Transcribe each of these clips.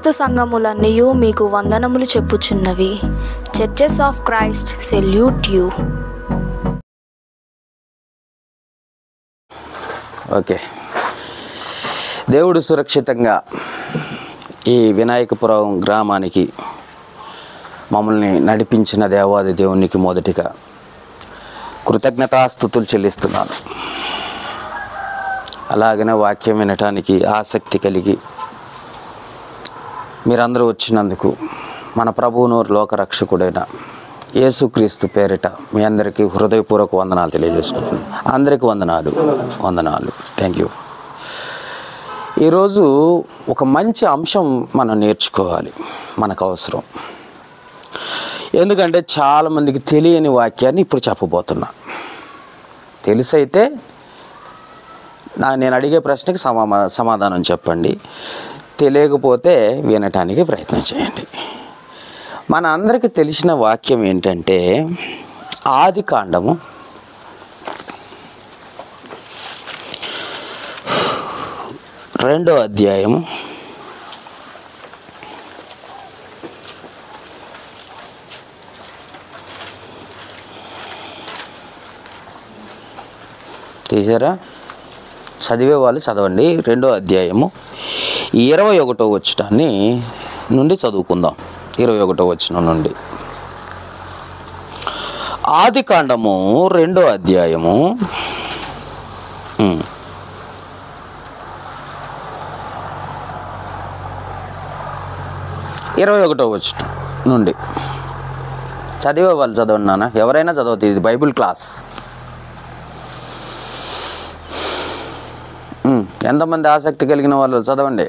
క్రీస్తు సంఘములన్నయు మీకు వందనములు చెప్పుచున్నవి. Churches of Christ salute you. Okay, దేవుడు సురక్షితంగా ఈ వినాయకపురం గ్రామానికి మమ్మల్ని నడిపించిన దేవాది దేవునికి మొదటిగా కృతజ్ఞతాస్తుతులు చెల్లిస్తున్నాను. అలాగనే వాక్యం వినటానికి ఆసక్తి కలిగి మీరందరూ వచ్చినందుకు మన ప్రభువును లోకరక్షకుడైన యేసుక్రీస్తు పేరిట మీ అందరికీ హృదయపూర్వక వందనాలు తెలియజేసుకుంటున్నాను. అందరికీ వందనాలు. Thank you. ఈరోజు ఒక మంచి అంశం మనం నేర్చుకోవాలి, మనకు అవసరం. ఎందుకంటే చాలామందికి తెలియని వాక్యాన్ని ఇప్పుడు చెప్పబోతున్నా. తెలిసైతే నేను అడిగే ప్రశ్నకి సమాధానం చెప్పండి, తెలియకపోతే వినటానికి ప్రయత్నం చేయండి. మన అందరికీ తెలిసిన వాక్యం ఏంటంటే ఆదికాండము 2వ అధ్యాయము చదివే వాళ్ళు చదవండి. 2వ అధ్యాయము 21వ వచనాన్ని నుండి చదువుకుందాం. 21వ వచనం నుండి. ఆదికాండము 2వ అధ్యాయము 21వ వచనం నుండి చదివే వాళ్ళు చదవండి నాన్న. ఎవరైనా చదవద్దు, ఇది బైబిల్ క్లాస్. ఎంతమంది ఆసక్తి కలిగిన వాళ్ళు చదవండి.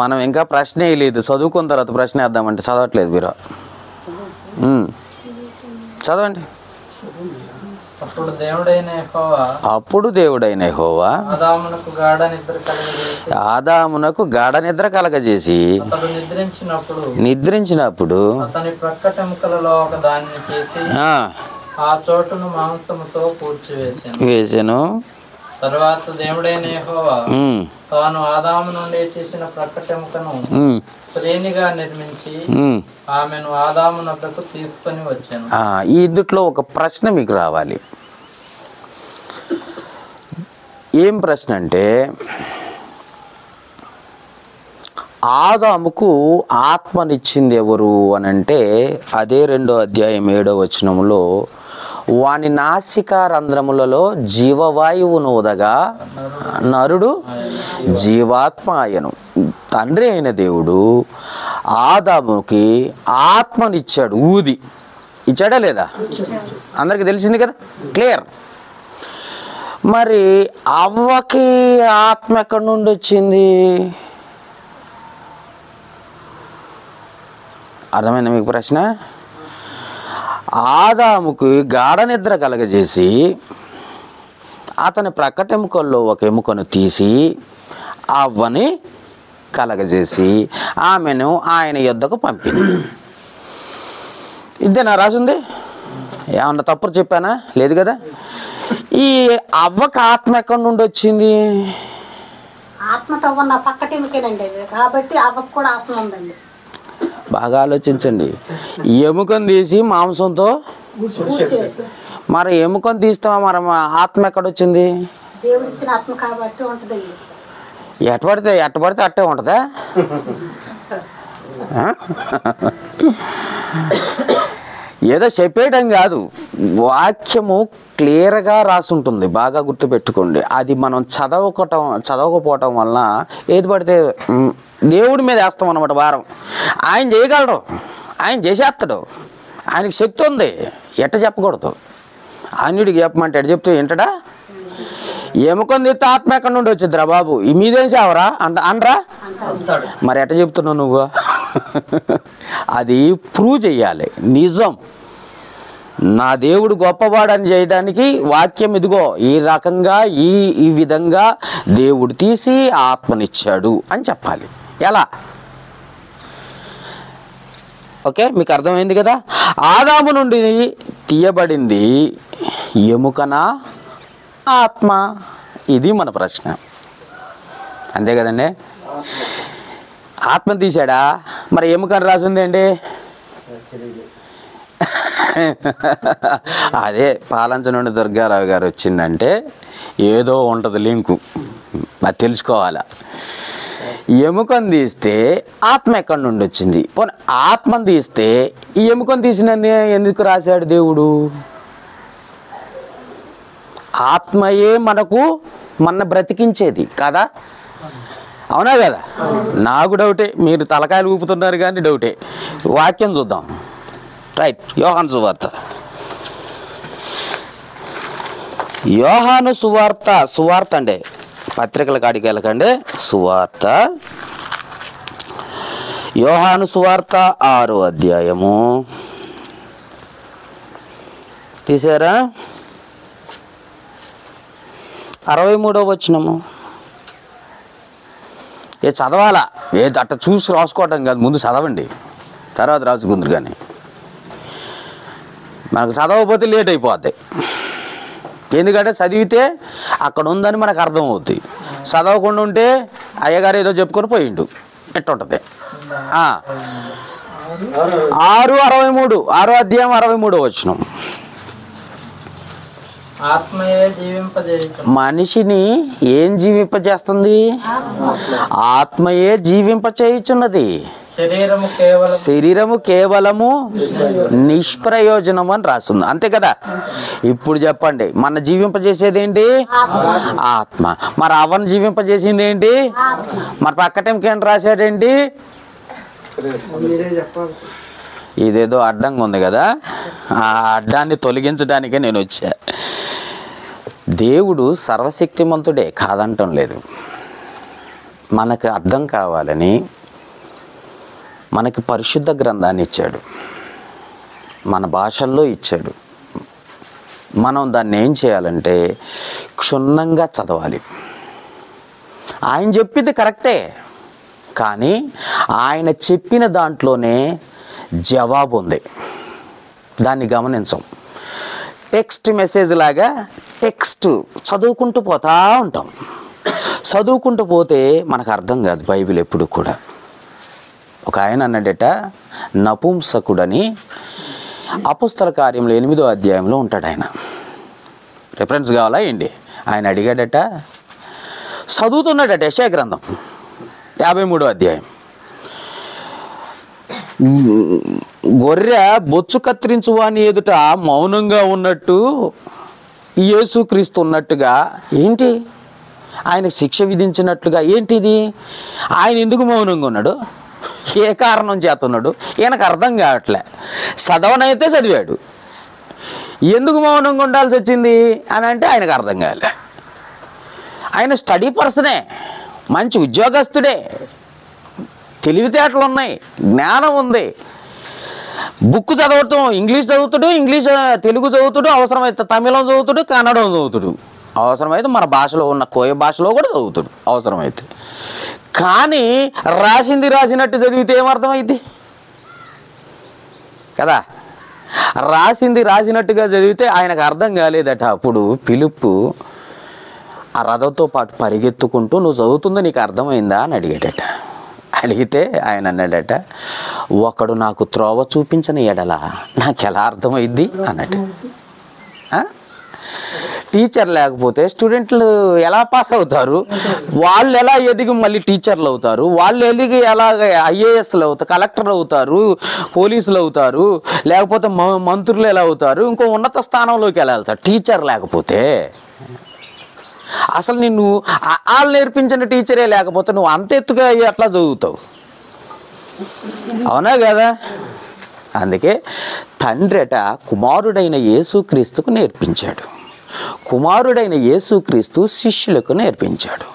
మనం ఇంకా ప్రశ్నే లేదు, చదువుకున్న తర్వాత ప్రశ్న వేద్దామంటే చదవట్లేదు మీరు. చదవండి. అప్పుడు దేవుడైన యెహోవా ఆదామునకు గాఢ నిద్ర కలగజేసి నిద్రించినప్పుడు అతని ప్రక్కటెముకలలో ఒక దానిని చేసి ఆ చోటును మాంసముతో పూడ్చివేసెను. తరువాత దేవుడైన యెహోవా తాను ఆదాము నుండి చేసిన ప్రక్కటెముకను శ్రేణిగా నిర్మించి ఆమెను ఆదామునకు తీసుకొని వచ్చాను. ఇందులో ఒక ప్రశ్న మీకు రావాలి. ఏం ప్రశ్న అంటే, ఆదాముకు ఆత్మనిచ్చింది ఎవరు అని అంటే, అదే 2వ అధ్యాయం 7వ వచనంలో వాని నాసికా రంధ్రములలో జీవవాయువును ఊదగా నరుడు జీవాత్మ ఆయను. తండ్రి అయిన దేవుడు ఆదాముకి ఆత్మనిచ్చాడు, ఊది ఇచ్చాడా లేదా? అందరికీ తెలిసింది కదా, క్లియర్. మరి అవ్వకి ఆత్మ ఎక్కడి నుండి వచ్చింది? అర్థమైందా మీకు ప్రశ్న? ఆదాముకి గాఢ నిద్ర కలగజేసి అతని ప్రక్కటెముకల్లో ఒక ఎముకను తీసి అవ్వని కలగజేసి ఆమెను ఆయన యొద్దకు పంపింది. ఇదేనా రాసింది? ఏమన్నా తప్పుడు చెప్పానా? లేదు కదా. ఈ అవ్వకి ఆత్మ ఎక్కడి నుండి వచ్చింది? ఆత్మతో ఉన్న పక్కటెముకేనండి, కాబట్టి అవ్వకు కూడా ఆత్మ ఉందండి. బాగా ఆలోచించండి. ఎముకను తీసి మాంసంతో, మరి ఎముకను తీస్తావా, మరి ఆత్మ ఎక్కడొచ్చింది? దేవుడిచ్చిన ఆత్మ కాబట్టి ఉంటుందండి. ఎట్ట పడితే అట్టే ఉంటుందా? ఏదో చెప్పేయడం కాదు, వాక్యము క్లియర్గా రాసి ఉంటుంది. బాగా గుర్తుపెట్టుకోండి. అది మనం చదవకపోవటం వలన ఏది పడితే దేవుడి మీద వేస్తాం అన్నమాట భారం. ఆయన చేయగలడు, ఆయన చేసేస్తాడు, ఆయనకి శక్తి ఉంది. ఎట్ట చెప్పకూడదు, ఆయనడికి చెప్పమంటే ఎట్ట చెప్తే ఏంటడా? ఎముకొని తీస్తే ఆత్మ ఎక్కడి నుండి వచ్చిద్దిరా బాబు, ఈ మీదేం సేవరా అనరా? మరి ఎట్ట చెప్తున్నావు నువ్వు? అది ప్రూవ్ చెయ్యాలి. నిజం, నా దేవుడు గొప్పవాడని చేయడానికి వాక్యం ఇదిగో ఈ రకంగా ఈ విధంగా దేవుడు తీసి ఆత్మనిచ్చాడు అని చెప్పాలి. ఎలా? ఓకే, మీకు అర్థమైంది కదా. ఆదాము నుండి తీయబడింది ఎముకనా ఆత్మ? ఇది మన ప్రశ్న, అంతే కదండి. ఆత్మ తీశాడా? మరి ఎముకని రాసింది ఏంటి? అదే పాలంచ నుండి దుర్గారావు గారు వచ్చిందంటే ఏదో ఉంటుంది లింకు, అది తెలుసుకోవాలా. ఎముకను తీస్తే ఆత్మ ఎక్కడి నుండి వచ్చింది? పోనీ ఆత్మను తీస్తే ఈ ఎముకను తీసినది ఎందుకు రాశాడు దేవుడు? ఆత్మయే మన బ్రతికించేది కదా, అవునా కదా? నాకు డౌటే, మీరు తలకాయలు ఊపుతున్నారు కానీ డౌటే. వాక్యం చూద్దాం. రైట్, యోహాను సువార్త. యోహాను సువార్త అండి, పత్రికల కాడికి వెళ్ళకండి. సువార్త, యోహాను సువార్త 6వ అధ్యాయము. తీసారా? 63వ వచనము. చదవాలా? అట్ట చూసి రాసుకోవటం కాదు, ముందు చదవండి, తర్వాత రాసుకుందరు. కానీ మనకు చదవకపోతే లేట్ అయిపోద్ది. ఎందుకంటే చదివితే అక్కడ ఉందని మనకు అర్థం అవుద్ది. చదవకుండా ఉంటే అయ్యగారు ఏదో చెప్పుకొని పోయిండు, ఎట్టుంటుంది. 6:63, 6వ అధ్యాయం 63వ వచనం. ఆత్మయే జీవింపజేయుచున్నది. మనిషిని ఏం జీవింపజేస్తుంది? ఆత్మయే జీవింపచేయుచున్నది. శరీరము కేవలము నిష్ప్రయోజనం అని రాస్తుంది, అంతే కదా? ఇప్పుడు చెప్పండి, మన జీవింపజేసేది ఏంటి? ఆత్మ. మరి అవన్ జీవింపజేసింది ఏంటి? మరి పక్కటంకేం రాశాడేంటి? ఇదేదో అడ్డంగా ఉంది కదా, ఆ అడ్డాన్ని తొలగించడానికే నేను వచ్చా. దేవుడు సర్వశక్తిమంతుడే, కాదంటం లేదు. మనకు అర్థం కావాలని మనకి పరిశుద్ధ గ్రంథాన్ని ఇచ్చాడు, మన భాషల్లో ఇచ్చాడు. మనం దాన్ని ఏం చేయాలంటే క్షుణ్ణంగా చదవాలి. ఆయన చెప్పింది కరెక్టే, కానీ ఆయన చెప్పిన దాంట్లోనే జవాబు ఉంది, దాన్ని గమనించం. టెక్స్ట్ మెసేజ్ లాగా టెక్స్ట్ చదువుకుంటూ పోతా ఉంటాం. చదువుకుంటూ పోతే మనకు అర్థం కాదు బైబిల్ ఎప్పుడు కూడా. ఒక ఆయన అన్నాడట, నపుంసకుడని, అపోస్తల కార్యంలో 8వ అధ్యాయంలో ఉంటాడు ఆయన. రిఫరెన్స్ కావాలా ఏంటి? ఆయన అడిగాడట, చదువుతున్నాడట యెషయా గ్రంథం 53వ అధ్యాయం. గొర్రె బొచ్చు కత్తిరించు వాని ఎదుట మౌనంగా ఉన్నట్టు యేసుక్రీస్తు ఉన్నట్టుగా ఏంటి? ఆయన శిక్ష విధించినట్లుగా ఏంటిది? ఆయన ఎందుకు మౌనంగా ఉన్నాడు? ఏ కారణం చేస్తున్నాడు? ఈయనకు అర్థం కావట్లే. చదవనైతే చదివాడు, ఎందుకు మౌనంగా ఉండాల్సి వచ్చింది అని అంటే ఆయనకు అర్థం కాలే. ఆయన స్టడీ పర్సనే, మంచి ఉద్యోగస్తుడే, తెలివితేటలు ఉన్నాయి, జ్ఞానం ఉంది, బుక్ చదవటం, ఇంగ్లీష్ చదువుతాడు, తెలుగు చదువుతాడు, అవసరమైతే తమిళం చదువుతాడు, కన్నడం చదువుతాడు, అవసరమైతే మన భాషలో ఉన్న కోయ భాషలో కూడా చదువుతాడు అవసరమైతే. కానీ రాసినట్టు చదివితే ఏమర్థమైంది కదా? రాసినట్టుగా చదివితే ఆయనకు అర్థం కాలేదట. అప్పుడు పిలుపు ఆ రథంతో పాటు పరిగెత్తుకుంటూ, నువ్వు చదువుతుందో నీకు అర్థమైందా అని అడిగాడట. అడిగితే ఆయన అన్నాడట, ఒకడు నాకు త్రోవ చూపించని ఎడల నాకు ఎలా అర్థమైద్ది అన్నట్టు. టీచర్ లేకపోతే స్టూడెంట్లు ఎలా పాస్ అవుతారు? వాళ్ళు ఎలా ఎదిగి మళ్ళీ టీచర్లు అవుతారు? వాళ్ళు ఎదిగి ఎలా ఐఏఎస్లు అవుతారు, కలెక్టర్లు అవుతారు, పోలీసులు అవుతారు, లేకపోతే మంత్రులు ఎలా అవుతారు, ఇంకో ఉన్నత స్థానంలోకి ఎలా వెళ్తారు టీచర్ లేకపోతే? అసలు నిన్ను వాళ్ళు నేర్పించిన టీచరే లేకపోతే నువ్వు అంత ఎత్తుగా ఎట్లా చదువుతావు? అవునా కదా? అందుకే తండ్రిట కుమారుడైన యేసుక్రీస్తుకు నేర్పించాడు, కుమారుడైన యేసుక్రీస్తు శిష్యులకు నేర్పించాడు.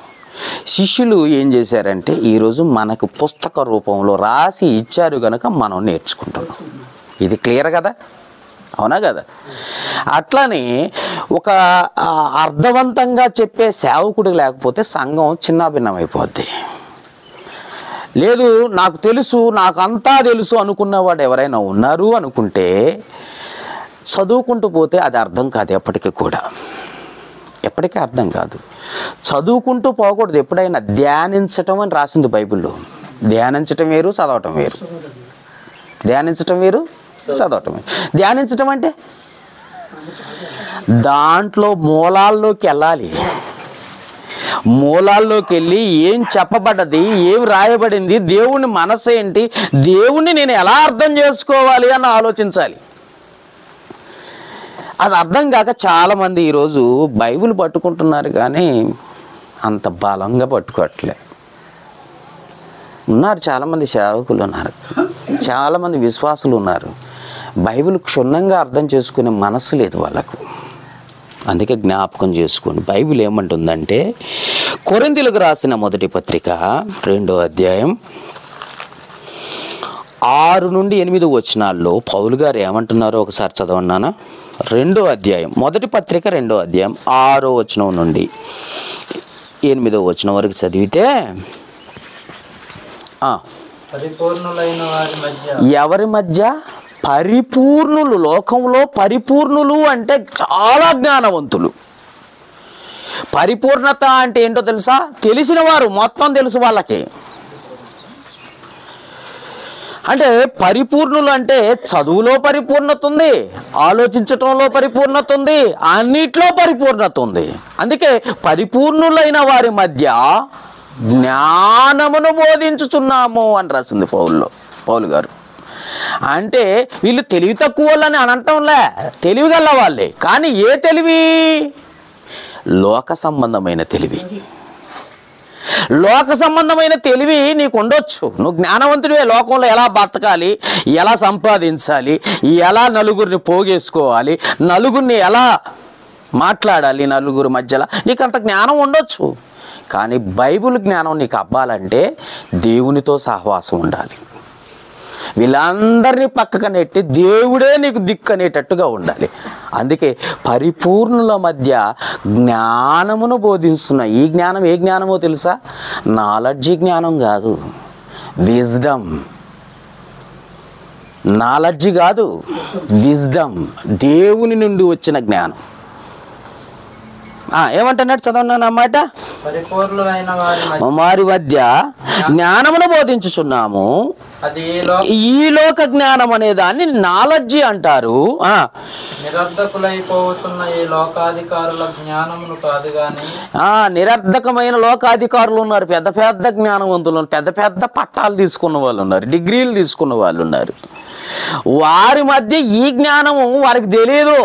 శిష్యులు ఏం చేశారంటే ఈరోజు మనకు పుస్తక రూపంలో రాసి ఇచ్చారు కనుక మనం నేర్చుకుంటున్నాం. ఇది క్లియర్ కదా? అవునా కదా? అట్లానే ఒక అర్థవంతంగా చెప్పే సేవకుడు లేకపోతే సంఘం చిన్నాభిన్నమైపోద్ది. లేదు నాకు తెలుసు, నాకు అంతా తెలుసు అనుకున్నవాడు ఎవరైనా ఉన్నారు అనుకుంటే చదువుకుంటూ పోతే అది అర్థం కాదు, ఎప్పటికీ అర్థం కాదు. చదువుకుంటూ పోకూడదు, ఎప్పుడైనా ధ్యానించటం అని రాసింది బైబిల్లో. ధ్యానించటం వేరు, చదవటం వేరు. ధ్యానించటం వేరు, చదవటం వేరు. ధ్యానించటం అంటే దాంట్లో మూలాల్లోకి వెళ్ళాలి. మూలాల్లోకి వెళ్ళి ఏం చెప్పబడ్డది, ఏం రాయబడింది, దేవుని మనసు ఏంటి, దేవుణ్ణి నేను ఎలా అర్థం చేసుకోవాలి అని ఆలోచించాలి. అది అర్థం కాక చాలామంది ఈరోజు బైబిల్ పట్టుకుంటున్నారు కానీ అంత బలంగా పట్టుకోవట్లే. ఉన్నారు చాలామంది సేవకులు ఉన్నారు, చాలామంది విశ్వాసులు ఉన్నారు. బైబిల్ క్షుణ్ణంగా అర్థం చేసుకునే మనసు లేదు వాళ్ళకు. అందుకే జ్ఞాపకం చేసుకోండి, బైబిల్ ఏమంటుందంటే కొరింథీయులకు రాసిన మొదటి పత్రిక 2వ అధ్యాయం 6 నుండి 8 వచనాల్లో పౌలు గారు ఏమంటున్నారో ఒకసారి చదవన్నానా. 2వ అధ్యాయం, మొదటి పత్రిక 2వ అధ్యాయం 6వ వచనం నుండి 8వ వచనం వరకు చదివితే పరిపూర్ణులైన వారి మధ్య, ఎవరి మధ్య? పరిపూర్ణులు. లోకంలో పరిపూర్ణులు అంటే చాలా జ్ఞానవంతులు. పరిపూర్ణత అంటే ఏంటో తెలుసా? తెలిసిన వారు, మొత్తం తెలుసు వాళ్ళకి. అంటే పరిపూర్ణులు అంటే చదువులో పరిపూర్ణత ఉంది, ఆలోచించటంలో పరిపూర్ణత ఉంది, అన్నిట్లో పరిపూర్ణత ఉంది. అందుకే పరిపూర్ణులైన వారి మధ్య జ్ఞానమును బోధించుచున్నాము అని రాసింది పౌలు గారు. అంటే వీళ్ళు తెలివి తక్కువ వాళ్ళని అనటంలే, తెలివి గల వాళ్ళే. కానీ ఏ తెలివి? లోక సంబంధమైన తెలివి. లోక సంబంధమైన తెలివి నీకు ఉండొచ్చు, నువ్వు జ్ఞానవంతుడివే. లోకంలో ఎలా బతకాలి, ఎలా సంపాదించాలి, ఎలా నలుగురిని పోగేసుకోవాలి, నలుగురిని ఎలా మాట్లాడాలి, నలుగురి మధ్యలో నీకు అంత జ్ఞానం ఉండొచ్చు. కానీ బైబిల్ జ్ఞానం నీకు అవ్వాలంటే దేవునితో సహవాసం ఉండాలి. వీళ్ళందరినీ పక్కకు నెట్టి దేవుడే నీకు దిక్కు అనేటట్టుగా ఉండాలి. అందుకే పరిపూర్ణుల మధ్య జ్ఞానమును బోధిస్తున్న ఈ జ్ఞానం ఏ జ్ఞానమో తెలుసా? నాలెడ్జి జ్ఞానం కాదు, విజ్డమ్. నాలెడ్జి కాదు, విజ్డమ్, దేవుని నుండి వచ్చిన జ్ఞానం. ఏమంటున్నాడు చదవన్నా అన్నమాట. పరిపూర్ణులైన వారి మధ్య జ్ఞానమును బోధించుచున్నాము. ఈ లోక జ్ఞానం అనే దాన్ని నాలెడ్జి అంటారు. నిరర్ధకులైపోతున్న ఈ లోకాధికారుల జ్ఞానమును కాదు గాని, నిరర్ధకమైన లోకాధికారులు ఉన్నారు, పెద్ద పెద్ద జ్ఞానవంతులు, పెద్ద పెద్ద పట్టాలు తీసుకున్న వాళ్ళు ఉన్నారు, డిగ్రీలు తీసుకున్న వాళ్ళు ఉన్నారు. వారి మధ్య ఈ జ్ఞానము వారికి తెలియదు.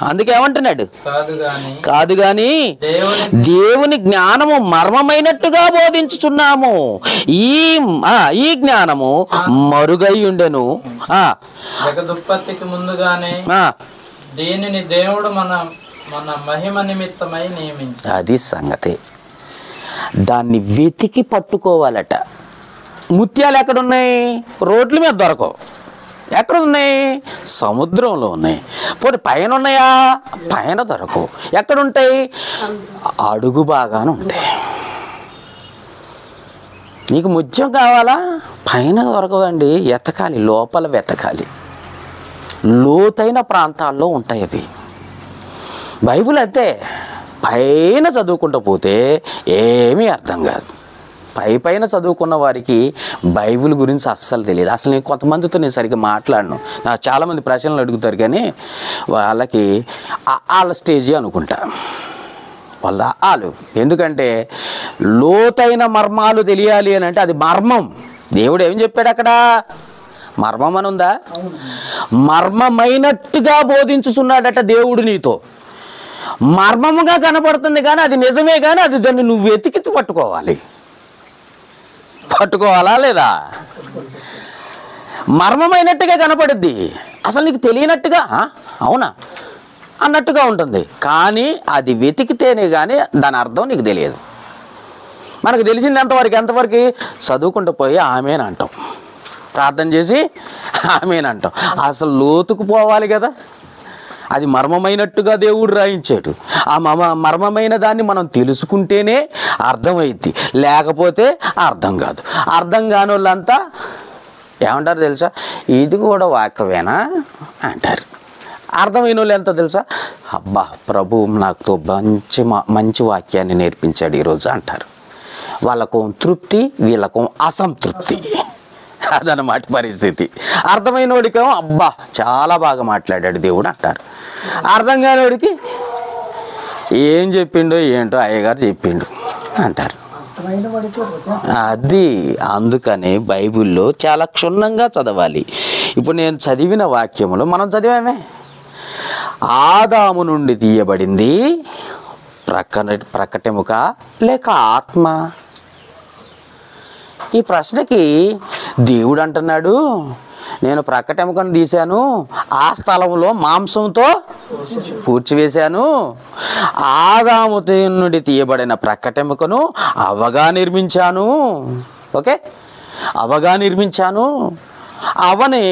అందుకే ఏమంటున్నాడు? కాదు గాని దేవుని జ్ఞానము మర్మమైనట్టుగా బోధించుచున్నాము. ఈ జ్ఞానము మరుగై ఉండెను. జగదుత్పత్తికి ముందుగానే దీనిని దేవుడు మన మహిమ నిమిత్తమై నియమించాడు. అది సంగతి. దాన్ని వెతికి పట్టుకోవాలట. ముత్యాలు ఎక్కడున్నాయి? రోడ్ల మీద దొరకవు. ఎక్కడున్నాయి? సముద్రంలో ఉన్నాయి. పోనీ పైన ఉన్నాయా? పైన దొరకవు. ఎక్కడుంటాయి? అడుగు బాగానే ఉంటాయి. నీకు ముత్యం కావాలా? పైన దొరకదండి, ఎతకాలి, లోపల వెతకాలి. లోతైన ప్రాంతాల్లో ఉంటాయి అవి. బైబిల్ అంతే, పైన చదువుకుంటూ పోతే ఏమీ అర్థం కాదు. పైన చదువుకున్న వారికి బైబిల్ గురించి అస్సలు తెలియదు. అసలు నేను కొంతమందితో నేను సరిగ్గా మాట్లాడను. నాకు చాలామంది ప్రశ్నలు అడుగుతారు కానీ వాళ్ళకి వాళ్ళ స్టేజీ అనుకుంటా, వాళ్ళు. ఎందుకంటే లోతైన మర్మాలు తెలియాలి అని అంటే అది మర్మం. దేవుడు ఏం చెప్పాడు అక్కడ? మర్మం అని ఉందా? మర్మమైనట్టుగా బోధించుచున్నాడట దేవుడు నీతో. మర్మముగా కనపడుతుంది కానీ అది నిజమే, కానీ అది దాన్ని నువ్వు వెతికి పట్టుకోవాలా లేదా? మర్మమైనట్టుగా కనపడుద్ది, అసలు నీకు తెలియనట్టుగా అవునా అన్నట్టుగా ఉంటుంది. కానీ అది వెతికితేనే కానీ దాని అర్థం నీకు తెలియదు. మనకు తెలిసింది ఎంతవరకు చదువుకుంటూ పోయి ఆమెనంటాం, ప్రార్థన చేసి ఆమెనంటాం. అసలు లోతుకు పోవాలి కదా. అది మర్మమైనట్టుగా దేవుడు రాయించాడు. ఆ మర్మమైన దాన్ని మనం తెలుసుకుంటేనే అర్థమైద్ది, లేకపోతే అర్థం కాదు. అర్థం కాని వాళ్ళంతా ఏమంటారు తెలుసా? ఇది కూడా వాక్యమేనా అంటారు. అర్థమైన వాళ్ళు ఎంత తెలుసా? అబ్బా, ప్రభు నాకు మంచి వాక్యాన్ని నేర్పించాడు ఈరోజు అంటారు. వాళ్ళకు తృప్తి, వీళ్ళకు అసంతృప్తి. అదనమాట పరిస్థితి. అర్థమైన వాడికేమో అబ్బా చాలా బాగా మాట్లాడాడు దేవుడు అంటారు. అర్థం కానివాడికి ఏం చెప్పిండో ఏంటో అయ్యగారు చెప్పిండు అంటారు. అది అందుకని బైబిల్లో చాలా క్షుణ్ణంగా చదవాలి. ఇప్పుడు నేను చదివిన వాక్యములు మనం చదివామే. ఆదాము నుండి తీయబడింది ప్రకటెముక లేక ఆత్మ? ఈ ప్రశ్నకి దేవుడు అంటున్నాడు, నేను ప్రకటెముకను తీశాను, ఆ స్థలంలో మాంసంతో పూడ్చివేశాను. ఆదాము నుండి తీయబడిన ప్రకటెముకను అవగా నిర్మించాను. ఓకే, అవగా నిర్మించాను, అవని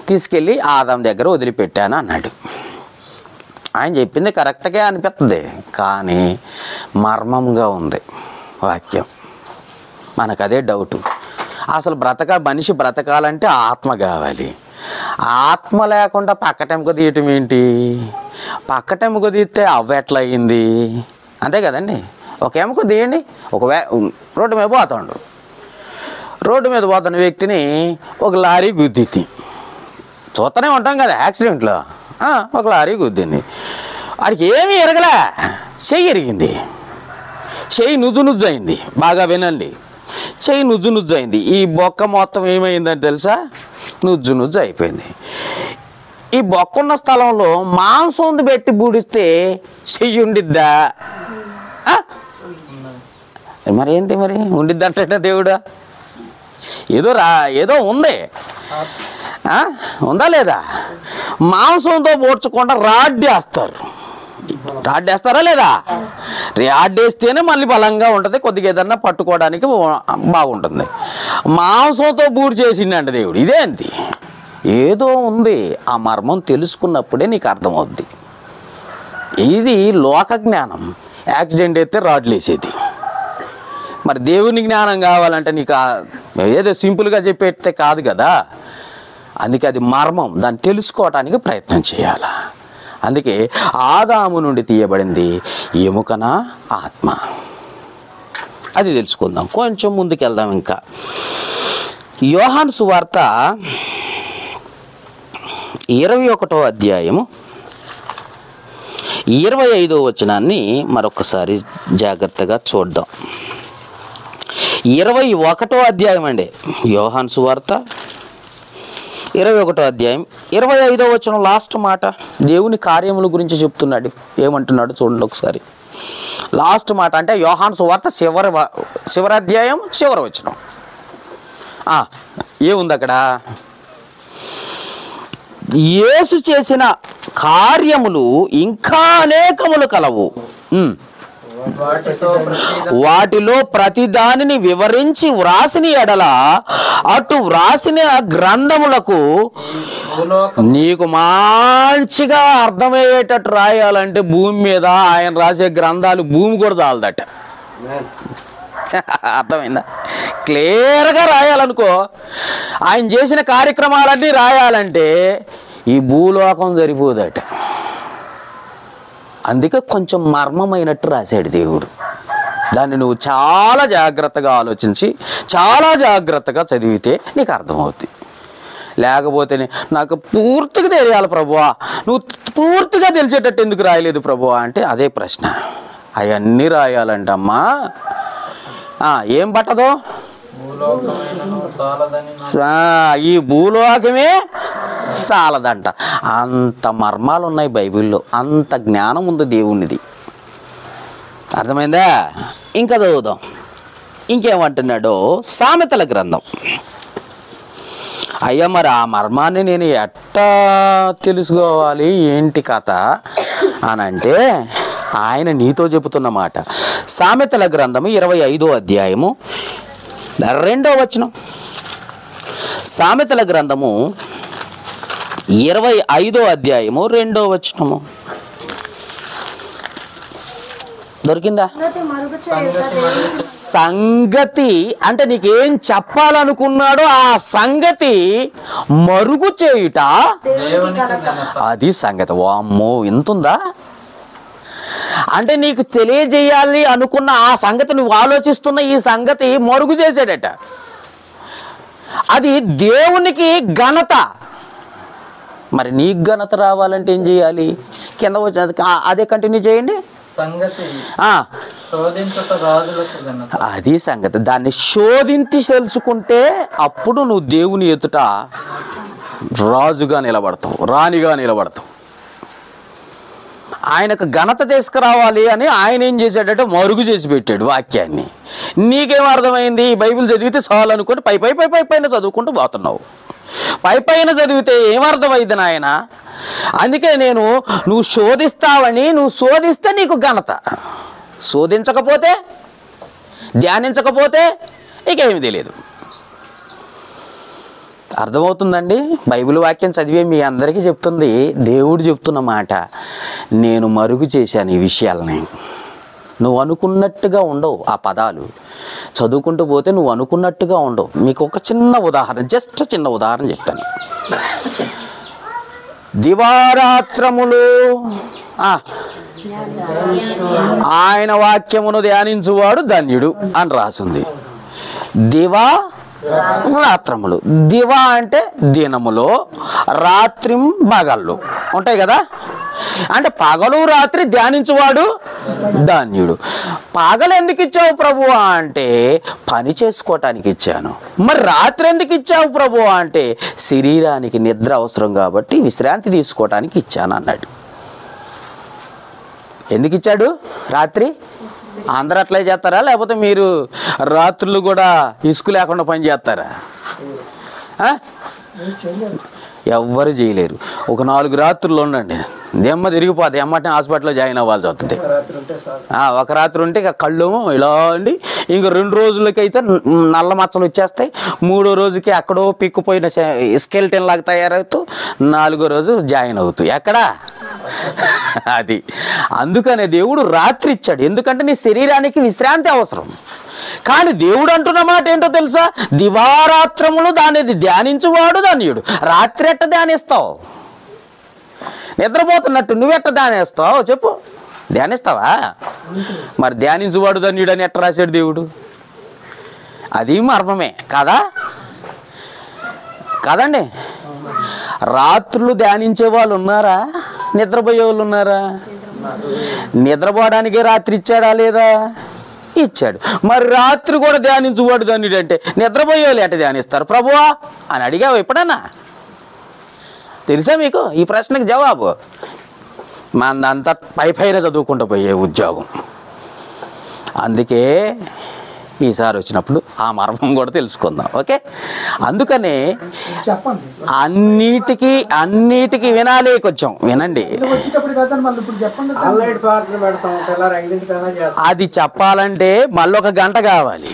తీసుకెళ్ళి ఆదాం దగ్గర వదిలిపెట్టాను అన్నాడు. ఆయన చెప్పింది కరెక్ట్గా అనిపిస్తుంది, కానీ మర్మంగా ఉంది వాక్యం. మనకు అదే డౌటు. అసలు మనిషి బ్రతకాలంటే ఆత్మ కావాలి. ఆత్మ లేకుండా పక్కటెముక తీయటం ఏంటి? పక్కటెముక తీస్తే అవ్వ ఎట్లా అయ్యింది? అంతే కదండి. ఒక ఎముక తీయండి, రోడ్డు మీద పోతాడు, రోడ్డు మీద పోతున్న వ్యక్తిని ఒక లారీ గుద్దింది. చూస్తూనే ఉంటాం కదా యాక్సిడెంట్లో. ఒక లారీ గుద్దింది, వాడికి ఏమీ ఎరగలే, చెయ్యి ఎరిగింది, చెయ్యి నుజ్జు అయింది. బాగా వినండి, చెయ్యి నుజ్జు అయింది. ఈ బొక్క మొత్తం ఏమైందని తెలుసా? నుజ్జు అయిపోయింది. ఈ బొక్క ఉన్న స్థలంలో మాంసం పెట్టి బూడిస్తే చెయ్యి ఉండిద్దా? మరి ఏంటి, మరి ఉండిద్ది అంటే దేవుడా? ఏదో ఉంది, ఉందా లేదా? మాంసంతో పోడ్చకుండా రాడ్డేస్తారా లేదా? రాడ్డేస్తేనే మళ్ళీ బలంగా ఉంటుంది, కొద్దిగా ఏదన్నా పట్టుకోవడానికి బాగుంటుంది. మాంసంతో బూడి చేసిండంట దేవుడు. ఇదేంటి? ఏదో ఉంది. ఆ మర్మం తెలుసుకున్నప్పుడే నీకు అర్థమవుద్ది. ఇది లోక జ్ఞానం. యాక్సిడెంట్ అయితే రాడ్లు వేసేది. మరి దేవుని జ్ఞానం కావాలంటే నీకు ఏదో సింపుల్గా చెప్పేస్తే కాదు కదా. అందుకే అది మర్మం, దాన్ని తెలుసుకోవటానికి ప్రయత్నం చేయాలి. అందుకే ఆదాము నుండి తీయబడింది ఎముకన ఆత్మ. అది తెలుసుకుందాం. కొంచెం ముందుకెళ్దాం. ఇంకా యోహాను సువార్త 21వ అధ్యాయము 25వ వచనాన్ని మరొకసారి జాగ్రత్తగా చూద్దాం. 21వ అధ్యాయం అండి, యోహాను సువార్త 21వ అధ్యాయం 25వ వచనం లాస్ట్ మాట. దేవుని కార్యముల గురించి చెప్తున్నాడు. ఏమంటున్నాడు చూడండి ఒకసారి. లాస్ట్ మాట అంటే యోహాను సువార్త చివరి అధ్యాయం చివరి వచనం. ఏముంది అక్కడ? యేసు చేసిన కార్యములు ఇంకా అనేకములు కలవు, వాటిలో ప్రతి దానిని వివరించి వ్రాసిన ఎడల అటు వ్రాసిన గ్రంథములకు నీకు మంచిగా అర్థమయ్యేటట్టు రాయాలంటే భూమి మీద ఆయన రాసే గ్రంథాలు భూమి కూడా చాలదట. అర్థమైందా? క్లియర్గా రాయాలనుకో, ఆయన చేసిన కార్యక్రమాలన్నీ రాయాలంటే ఈ భూలోకం సరిపోదట. అందుకే కొంచెం మర్మమైనట్టు రాశాడు దేవుడు. దాన్ని నువ్వు చాలా జాగ్రత్తగా ఆలోచించి చాలా జాగ్రత్తగా చదివితే నీకు అర్థమవుతుంది. లేకపోతే నాకు పూర్తిగా తెలియాలి ప్రభువా, నువ్వు పూర్తిగా తెలిసేటట్టు ఎందుకు రాయలేదు ప్రభువా అంటే అదే ప్రశ్న. అవన్నీ రాయాలంటమ్మా ఏం పట్టదో? ఈ భూలోకమే చాలదంట. అంత మర్మాలు ఉన్నాయి బైబిల్లో, అంత జ్ఞానం ఉంది దేవునిది. అర్థమైందా? ఇంకా చదువుదాం. ఇంకేమంటున్నాడో సామెతల గ్రంథం. అయ్యా మరి ఆ మర్మాన్ని నేను ఎట్టా తెలుసుకోవాలి, ఏంటి కథ అని అంటే ఆయన నీతో చెబుతున్న మాట. సామెతల గ్రంథము 25వ అధ్యాయము 2వ వచనం. సామెతల గ్రంథము 25వ అధ్యాయము 2వ వచనము. దొరికిందా? సంగతి అంటే నీకేం చెప్పాలనుకున్నాడో ఆ సంగతి మరుగు చేయుట, అది సంగతి. వామ్మో ఇంతుందా? అంటే నీకు తెలియజేయాలి అనుకున్న ఆ సంగతి నువ్వు ఆలోచిస్తున్న ఈ సంగతి మరుగు చేశాడట. అది దేవునికి ఘనత. మరి నీకు ఘనత రావాలంటే ఏం చేయాలి? కింద వచ్చిన అదే కంటిన్యూ చేయండి. సంగతి శోధించుట రాజులకు ఘనత. అది సంగతి. దాన్ని శోధించి తెలుసుకుంటే అప్పుడు నువ్వు దేవుని ఎదుట రాజుగా నిలబడతావు, రాణిగా నిలబడతావు. ఆయనకు ఘనత తీసుకురావాలి అని ఆయన ఏం చేశాడంటే మరుగు చేసి పెట్టాడు వాక్యాన్ని. నీకేం అర్థమైంది? బైబిల్ చదివితే చాలు అనుకుని పై పై పై పై పైన చదువుకుంటూ పోతున్నావు. పై పైన చదివితే ఏమర్థమైంది నాయన? అందుకే నువ్వు శోధిస్తావని, నువ్వు శోధిస్తే నీకు ఘనత, శోధించకపోతే, ధ్యానించకపోతే ఇకేమి తెలియదు. అర్థమవుతుందండి? బైబిల్ వాక్యం చదివే మీ అందరికీ చెప్తుంది, దేవుడు చెప్తున్న మాట. నేను మరుగు చేశాను ఈ విషయాలని. నువ్వు అనుకున్నట్టుగా ఉండవు ఆ పదాలు. చదువుకుంటూ పోతే నువ్వు అనుకున్నట్టుగా ఉండవు. మీకు ఒక చిన్న ఉదాహరణ, జస్ట్ చిన్న ఉదాహరణ చెప్తాను. దివారాత్రములు ఆయన వాక్యమును ధ్యానించువాడు ధన్యుడు అని రాసింది. రాత్రములు. దివా అంటే దినములో, రాత్రి పగళ్ళు ఉంటాయి కదా. అంటే పగలు రాత్రి ధ్యానించువాడు ధన్యుడు. పగలు ఎందుకు ఇచ్చావు ప్రభువా అంటే పని చేసుకోవటానికి ఇచ్చాను. మరి రాత్రి ఎందుకు ఇచ్చావు ప్రభువా అంటే శరీరానికి నిద్ర అవసరం కాబట్టి విశ్రాంతి తీసుకోవటానికి ఇచ్చాను అన్నాడు. ఎందుకు ఇచ్చాడు రాత్రి? అందరూ అట్లే చేస్తారా? లేకపోతే మీరు రాత్రులు కూడా ఇసుకు లేకుండా పని చేస్తారా? ఎవ్వరు చేయలేరు. ఒక 4 రాత్రులు ఉండండి, దెమ్మ తిరిగిపోతుంది. ఎమ్మటే హాస్పిటల్లో జాయిన్ అవ్వాల్సి వస్తుంది. ఒక రాత్రి ఉంటే ఇక కళ్ళు ఇలా అండి, ఇంక 2 రోజులకైతే నల్ల మచ్చలు వచ్చేస్తాయి. 3వ రోజుకి అక్కడో పిక్కుపోయిన స్కెల్టన్ లాగా తయారవుతూ 4వ రోజు జాయిన్ అవుతూ ఎక్కడా అది. అందుకనే దేవుడు రాత్రి ఇచ్చాడు. ఎందుకంటే నీ శరీరానికి విశ్రాంతి అవసరం. కానీ దేవుడు అంటున్న మాట ఏంటో తెలుసా? దివారాత్రములు దానిది ధ్యానించువాడు ధన్యుడు. రాత్రి ఎట్ట ధ్యానిస్తావు? నిద్రపోతున్నట్టు నువ్వెట్ట ధ్యానిస్తావు చెప్పు? ధ్యానిస్తావా? మరి ధ్యానించువాడు ధన్యుడు అని ఎట్ట రాశాడు దేవుడు? అది మర్మమే కదా, కదండి? రాత్రులు ధ్యానించే వాళ్ళు ఉన్నారా? నిద్రపోయే వాళ్ళు ఉన్నారా? నిద్రపోవడానికే రాత్రి ఇచ్చాడా లేదా? ఇచ్చాడు. మరి రాత్రి కూడా ధ్యానించువాడు ధన్యుడు అంటే నిద్రపోయే వాళ్ళు ఎట్ట ధ్యానిస్తారు ప్రభువా అని అడిగావు ఎప్పుడన్నా? తెలుసా మీకు ఈ ప్రశ్నకు జవాబు? మనంతా పైన చదువుకుంటూ పోయే ఉద్యోగం. అందుకే ఈసారి వచ్చినప్పుడు ఆ మర్మం కూడా తెలుసుకుందాం. ఓకే, అందుకనే అన్నిటికీ వినాలి. కొంచెం వినండి. అది చెప్పాలంటే మళ్ళీ 1 గంట కావాలి.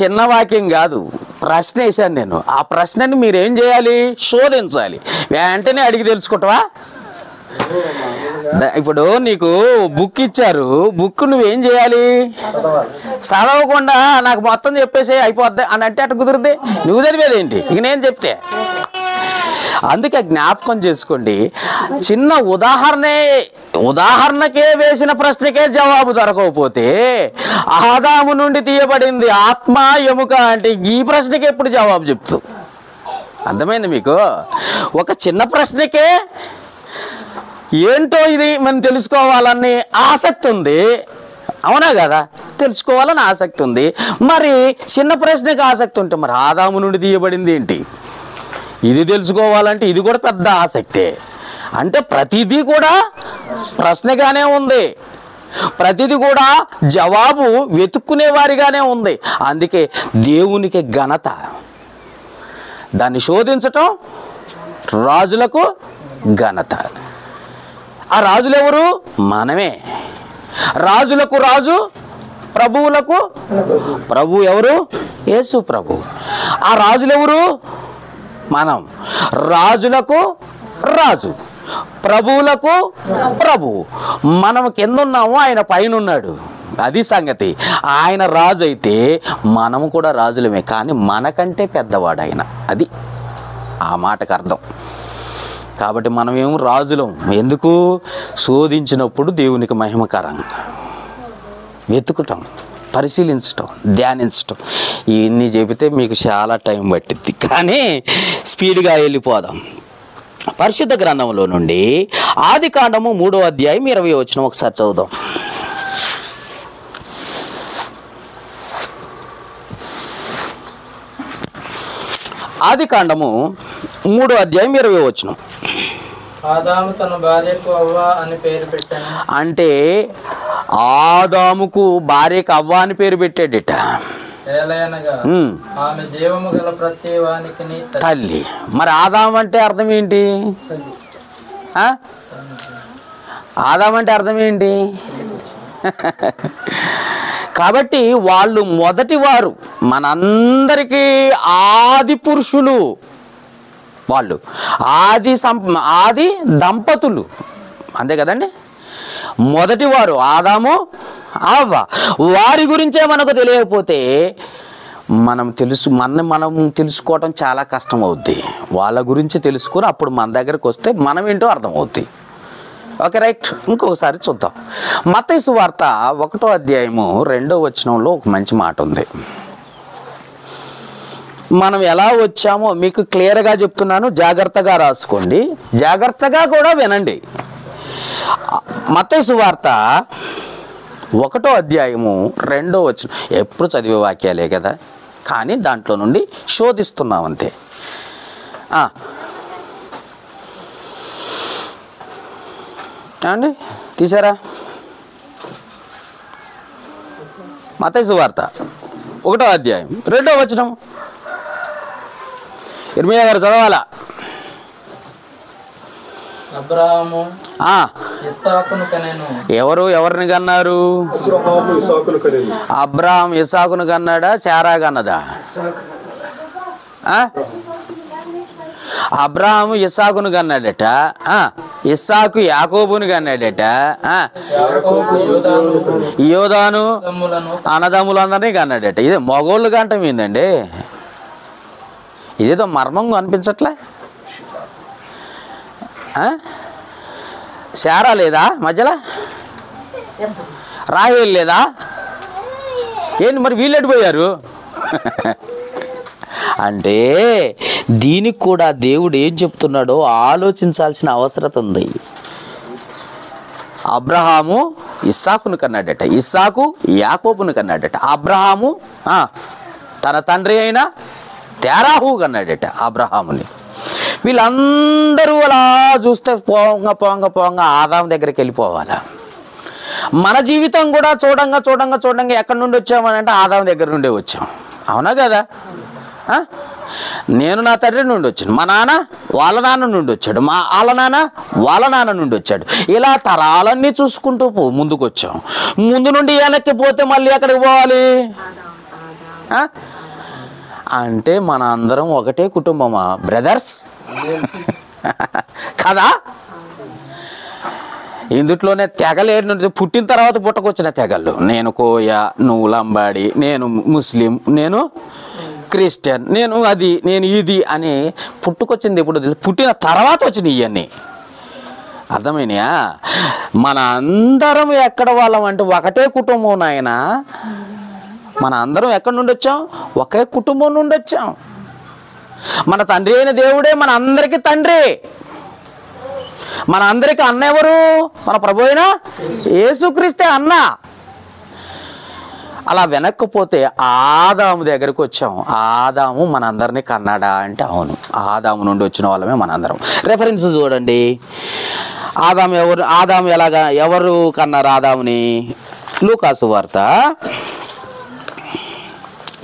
చిన్న వాక్యం కాదు, ప్రశ్న వేశాను నేను. ఆ ప్రశ్నని మీరేం చేయాలి? శోధించాలి. వెంటనే అడిగి తెలుసుకుంటావా? ఇప్పుడు నీకు బుక్ ఇచ్చారు, బుక్ నువ్వేం చేయాలి? చదవకుండా నాకు మొత్తం చెప్పేసి అయిపోద్ది అని అంటే అట్ట కుదురుద్ది. నువ్వు చదివేది ఏంటి ఇక నేను చెప్తే? అందుకే జ్ఞాపకం చేసుకోండి. చిన్న ఉదాహరణకే వేసిన ప్రశ్నకే జవాబు దొరకకపోతే ఆదాము నుండి తీయబడింది ఆత్మ ఎముక అంటే ఈ ప్రశ్నకి ఎప్పుడు జవాబు చెప్తూ? అర్థమైంది మీకు? ఒక చిన్న ప్రశ్నకే ఏంటో ఇది మనం తెలుసుకోవాలని ఆసక్తి ఉంది, అవునా కదా? తెలుసుకోవాలని ఆసక్తి ఉంది. మరి చిన్న ప్రశ్నకి ఆసక్తి ఉంటే మరి ఆదాము నుండి తీయబడింది ఏంటి ఇది తెలుసుకోవాలంటే ఇది కూడా పెద్ద ఆసక్తే. అంటే ప్రతిదీ కూడా ప్రశ్నగానే ఉంది, ప్రతిదీ కూడా జవాబు వెతుక్కునే వారిగానే ఉంది. అందుకే దేవునికి ఘనత. దాన్ని శోధించటం రాజులకు ఘనత. ఆ రాజులు ఎవరు? మనమే. రాజులకు రాజు, ప్రభువులకు ప్రభు ఎవరు? యేసు ప్రభు. ఆ రాజులు ఎవరు? మనం. రాజులకు రాజు, ప్రభువులకు ప్రభువు. మనం కింద ఉన్నాము, ఆయన పైన ఉన్నాడు. అది సంగతి. ఆయన రాజు అయితే మనము కూడా రాజులమే, కానీ మనకంటే పెద్దవాడు ఆయన. అది ఆ మాటకు అర్థం. కాబట్టి మనమేమో రాజులం. ఎందుకు? శోధించినప్పుడు దేవునికి మహిమకరంగా వెతుకుతాం, పరిశీలించటం, ధ్యానించటం. ఇవన్నీ చెబితే మీకు చాలా టైం పట్టిద్ది, కానీ స్పీడ్గా వెళ్ళిపోదాం. పరిశుద్ధ గ్రంథంలో నుండి ఆదికాండము 3వ అధ్యాయం 20వ వచనం ఒకసారి చదువుదాం. ఆదికాండము 3వ అధ్యాయం 20వ వచనం. ఆదాము తన భార్యకు అవ్వ అని పేరు పెట్టాను. అంటే ఆదాముకు భార్యకు అవ్వ అని పేరు పెట్టాడట. ఏలయనగా ఆమె జీవము గల ప్రతి వానికి తల్లి. మరి ఆదాము అంటే అర్థం ఏంటి? ఆదాము అంటే అర్థం ఏంటి? కాబట్టి వాళ్ళు మొదటి వారు, మనందరికీ ఆది పురుషులు వాళ్ళు, ఆది దంపతులు, అంతే కదండి. మొదటి వారు ఆదాము అవ్వ. వారి గురించే మనకు తెలియకపోతే మనం తెలుసుకోవటం చాలా కష్టం అవుద్ది. వాళ్ళ గురించి తెలుసుకొని అప్పుడు మన దగ్గరకు వస్తే మనం ఏంటో అర్థమవుద్ది. Okay, right. ఇంకొకసారి చూద్దాం. మత్తయి సువార్త 1వ అధ్యాయము 2వ వచనంలో ఒక మంచి మాట ఉంది. మనం ఎలా వచ్చామో మీకు క్లియర్గా చెప్తున్నాను, జాగ్రత్తగా రాసుకోండి, జాగ్రత్తగా కూడా వినండి. మత్తయి సువార్త 1వ అధ్యాయము 2వ వచనం. ఎప్పుడు చదివే వాక్యాలే కదా, కానీ దాంట్లో నుండి శోధిస్తున్నాం అంతే. అండి తీసారా? మత్తయి సువార్త 1వ అధ్యాయం 2వ వచనం. ఇర్మియా గారు చదవాలా? అబ్రాహాము ఇస్సాకును కనెను. ఎవరిని కన్నారు? అబ్రాహాం ఇస్సాకును కన్నాడా, శారా కన్నదా? అబ్రాహాము ఇస్సాకును కన్నాడట, ఇస్సాకు యాకోబుని కన్నాడట, యోదాను అన్నదమ్ములందరినీ కన్నాడట. ఇదే మగోళ్ళు కంటం ఏందండి? ఇదేదో మర్మంగా అనిపించట్లే? శారా లేదా మధ్యలో? రాహేల్ లేదా? ఏంటి మరి వీళ్ళెటు పోయారు? అంటే దీనికి కూడా దేవుడు ఏం చెప్తున్నాడో ఆలోచించాల్సిన అవసరం ఉంది. అబ్రహాము ఇస్సాకును కన్నాడట, ఇస్సాకు యాకోబును కన్నాడట, అబ్రహాము తన తండ్రి అయిన తెరాహు కన్నాడట అబ్రహాముని. వీళ్ళందరూ అలా చూస్తే పోంగా ఆదాము దగ్గరికి వెళ్ళిపోవాలా? మన జీవితం కూడా చూడంగా ఎక్కడి నుండి వచ్చామని అంటే ఆదాము దగ్గర నుండే వచ్చాం. అవునా కదా? నేను నా తండ్రి నుండి వచ్చాను, మా నాన్న వాళ్ళ నాన్న నుండి వచ్చాడు, వాళ్ళ నాన్న నుండి వచ్చాడు. ఇలా తరాలన్నీ చూసుకుంటూ ముందుకు వచ్చాం. ముందు నుండి వెనక్కి పోతే మళ్ళీ ఎక్కడికి పోవాలి? అంటే మన అందరం ఒకటే కుటుంబమా బ్రదర్స్? కదా? ఇందుట్లోనే తెగలేరు. పుట్టిన తర్వాత పుట్టకొచ్చిన తెగళ్ళు. నేను కోయ, నువ్వు లంబాడి, నేను ముస్లిం, నేను క్రిస్టియన్, నేను అది, నేను ఇది అని పుట్టుకొచ్చింది ఇప్పుడు, పుట్టిన తర్వాత వచ్చినాయి ఇవన్నీ. అర్థమైనాయా? మన అందరం ఎక్కడ వాళ్ళం అంటే ఒకటే కుటుంబం నాయన. మన అందరం ఎక్కడి నుండి వచ్చాం? ఒకే కుటుంబం నుండి వచ్చాం. మన తండ్రి అయిన దేవుడే మన అందరికీ తండ్రి. మన అందరికీ అన్న ఎవరు? మన ప్రభు అయిన యేసుక్రీస్తే అన్న. అలా వెనక్కపోతే ఆదాము దగ్గరకు వచ్చాం. ఆదాము మన అందరినీ కన్నాడా అంటే అవును, ఆదాము నుండి వచ్చిన వాళ్ళమే మనందరం. రెఫరెన్స్ చూడండి. ఆదాము ఎలాగా, ఎవరు కన్నారు ఆదాముని? లూకాసు వార్త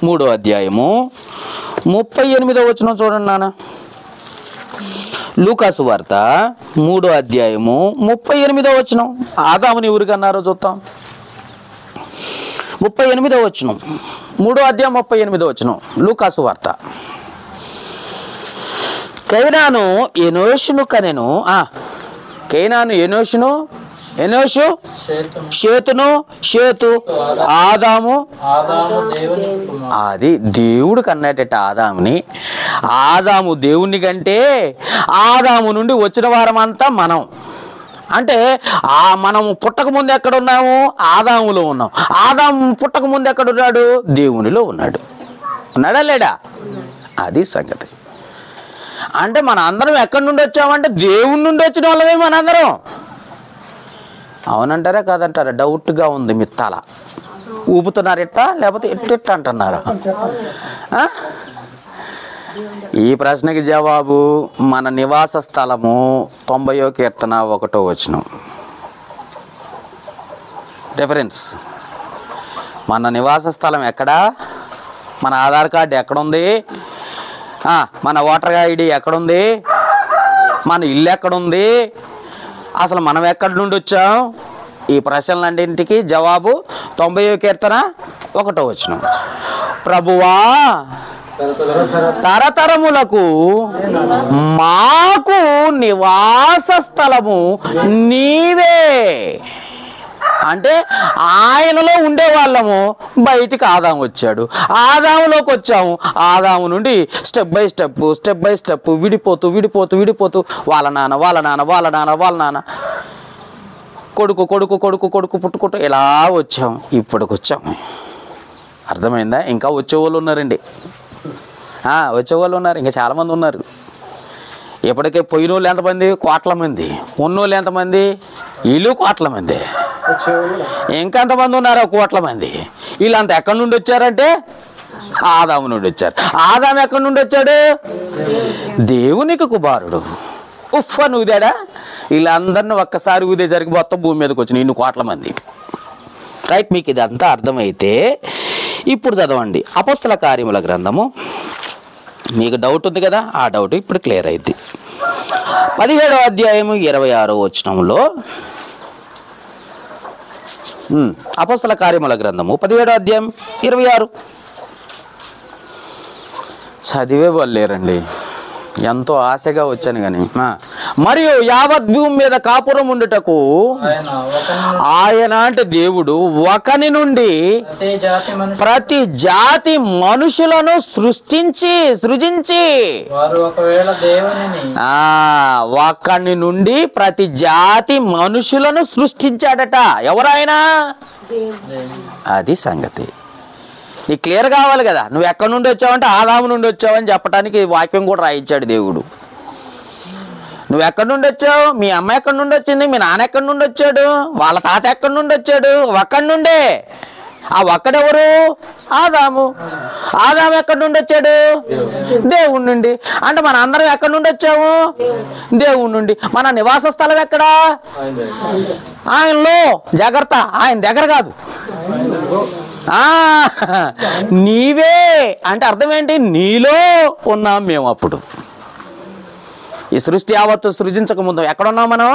3వ అధ్యాయము 38వ వచనం చూడండి నాన్న. లూకాసు వార్త 3వ అధ్యాయము 38వ వచనం. ఆదాముని ఎవరు కన్నారో చూద్దాం. 38వ వచనం, 3వ అధ్యాయం 38వ వచనం లూకాసు వార్త. కైనాను ఎనోషును కనెను. కైనాను ఎనోషును ఎనోషు షేతును, షేతును, షేతు ఆదాము. ఆదాము దేవుని కుమారుడు. అది దేవుడు కన్నట్టట ఆదాముని. ఆదాము దేవుని కంటే ఆదాము నుండి వచ్చిన వారమంతా మనం. అంటే మనము పుట్టక ముందు ఎక్కడున్నాము? ఆదాములో ఉన్నాం. ఆదాము పుట్టక ముందు ఎక్కడున్నాడు? దేవునిలో ఉన్నాడు. ఉన్నాడా లేడా? అది సంగతి. అంటే మన అందరం ఎక్కడి నుండి వచ్చామంటే దేవుని నుండి వచ్చిన వాళ్ళమే మనందరం. అవునంటారా కాదంటారా? డౌట్గా ఉంది. మీ తల ఊపుతున్నారు ఎట్టా, లేకపోతే ఎట్టెట్ట అంటున్నారా? ఈ ప్రశ్నకి జవాబు మన నివాస స్థలము 90వ కీర్తన 1వ వచనం. రిఫరెన్స్. మన నివాస స్థలం ఎక్కడా? మన ఆధార్ కార్డు ఎక్కడుంది? మన ఓటర్ ఐడి ఎక్కడుంది? మన ఇల్లు ఎక్కడుంది? అసలు మనం ఎక్కడి నుండి వచ్చాం? ఈ ప్రశ్నలన్నింటికి జవాబు 90వ కీర్తన 1వ వచనం. ప్రభువా, తరతరములకు మాకు నివాస స్థలము నీవే. అంటే ఆయనలో ఉండేవాళ్ళము, బయటికి ఆదాము వచ్చాడు, ఆదాములోకి వచ్చాము. ఆదాము నుండి స్టెప్ బై స్టెప్ విడిపోతూ వాళ్ళ నాన్న కొడుకు పుట్టుకుంటూ ఇలా వచ్చాము. ఇప్పటికి వచ్చాము. అర్థమైందా? ఇంకా వచ్చేవాళ్ళు ఉన్నారండి. వచ్చేవాళ్ళు ఉన్నారు, ఇంకా చాలామంది ఉన్నారు. ఇప్పటికే పోయిన వాళ్ళు ఎంతమంది? కోట్ల మంది. ఉన్నోళ్ళు ఎంతమంది? వీళ్ళు కోట్ల మంది. ఇంకెంతమంది ఉన్నారో? కోట్ల మంది. వీళ్ళంతా ఎక్కడి నుండి వచ్చారంటే ఆదాము నుండి వచ్చారు. ఆదాము ఎక్కడి నుండి వచ్చాడు? దేవునికి కుమారుడు. అని ఊదాడా? వీళ్ళందరినీ ఒక్కసారి ఊదేసరికి మొత్తం భూమి మీదకి వచ్చినాయి ఇన్ని కోట్ల మంది. రైట్. మీకు ఇదంతా అర్థమైతే ఇప్పుడు చదవండి అపోస్తల కార్యముల గ్రంథము. మీకు డౌట్ ఉంది కదా, ఆ డౌట్ ఇప్పుడు క్లియర్ అయింది. 17వ అధ్యాయము 26వ వచనంలో, అపోస్తల కార్యముల గ్రంథము 17వ అధ్యాయం 26. చదివే వాళ్ళు లేరండి. ఎంతో ఆశగా వచ్చాను కానీ. మరియు యావత్ భూమి మీద కాపురం ఉండుటకు ఆయన అంటే దేవుడు ఒకని నుండి ప్రతి జాతి మనుషులను సృజించి ఒకని నుండి ప్రతి జాతి మనుషులను సృష్టించాడట. ఎవరైనా? అది సంగతి. నీకు క్లియర్ కావాలి కదా. నువ్వు ఎక్కడి నుండి వచ్చావంటే ఆదాము నుండి వచ్చావని చెప్పడానికి వాక్యం కూడా రాయించాడు దేవుడు. నువ్వు ఎక్కడి నుండి వచ్చావు? మీ అమ్మ ఎక్కడి నుండి వచ్చింది? మీ నాన్న ఎక్కడి నుండి వచ్చాడు? వాళ్ళ తాత ఎక్కడి నుండి వచ్చాడు? ఒక్కడి నుండే. ఆ ఒక్కడెవరు? ఆదాము. ఆదాము ఎక్కడి నుండి వచ్చాడు? దేవుడి నుండి. అంటే మన అందరం ఎక్కడి నుండి వచ్చాము? దేవుడి నుండి. మన నివాస స్థలం ఎక్కడా? ఆయనలో. జాగ్రత్త, ఆయన దగ్గర కాదు. నీవే అంటే అర్థం ఏంటి? నీలో ఉన్నాం మేము. అప్పుడు ఈ సృష్టి యావత్తు సృజించక ముందు ఎక్కడున్నాం మనం?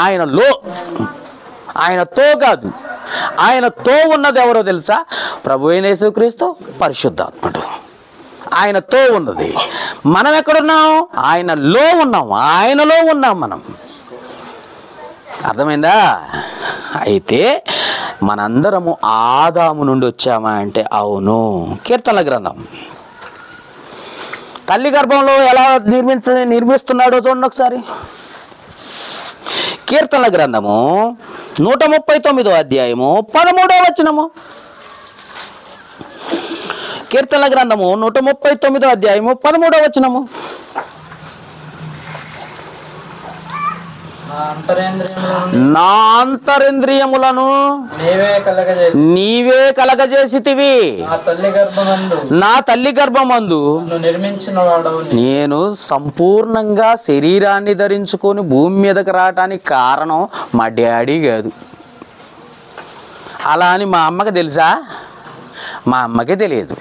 ఆయనలో. ఆయనతో కాదు. ఆయనతో ఉన్నది ఎవరో తెలుసా? ప్రభువైన యేసుక్రీస్తు పరిశుద్ధాత్ముడు. ఆయనతో ఉన్నది. మనం ఎక్కడున్నాం? ఆయనలో ఉన్నాం. ఆయనలో ఉన్నాం మనం. అర్థమైందా? అయితే మనందరము ఆదాము నుండి వచ్చామా అంటే అవును. కీర్తనల గ్రంథం. తల్లి గర్భంలో ఎలా నిర్మిస్తున్నాడో చూడండి ఒకసారి. కీర్తనల గ్రంథము 139వ అధ్యాయము 13వ వచనము. కీర్తనల గ్రంథము 139వ అధ్యాయము 13వ వచనము. నా అంతరింద్రియములను నీవే కలగజేసితివి. నా తల్లి గర్భమందు నేను సంపూర్ణంగా శరీరాన్ని ధరించుకొని భూమి మీదకి రావటానికి కారణం మా డాడీ కాదు. అలా అని మా అమ్మకి తెలుసా? మా అమ్మకే తెలియదు.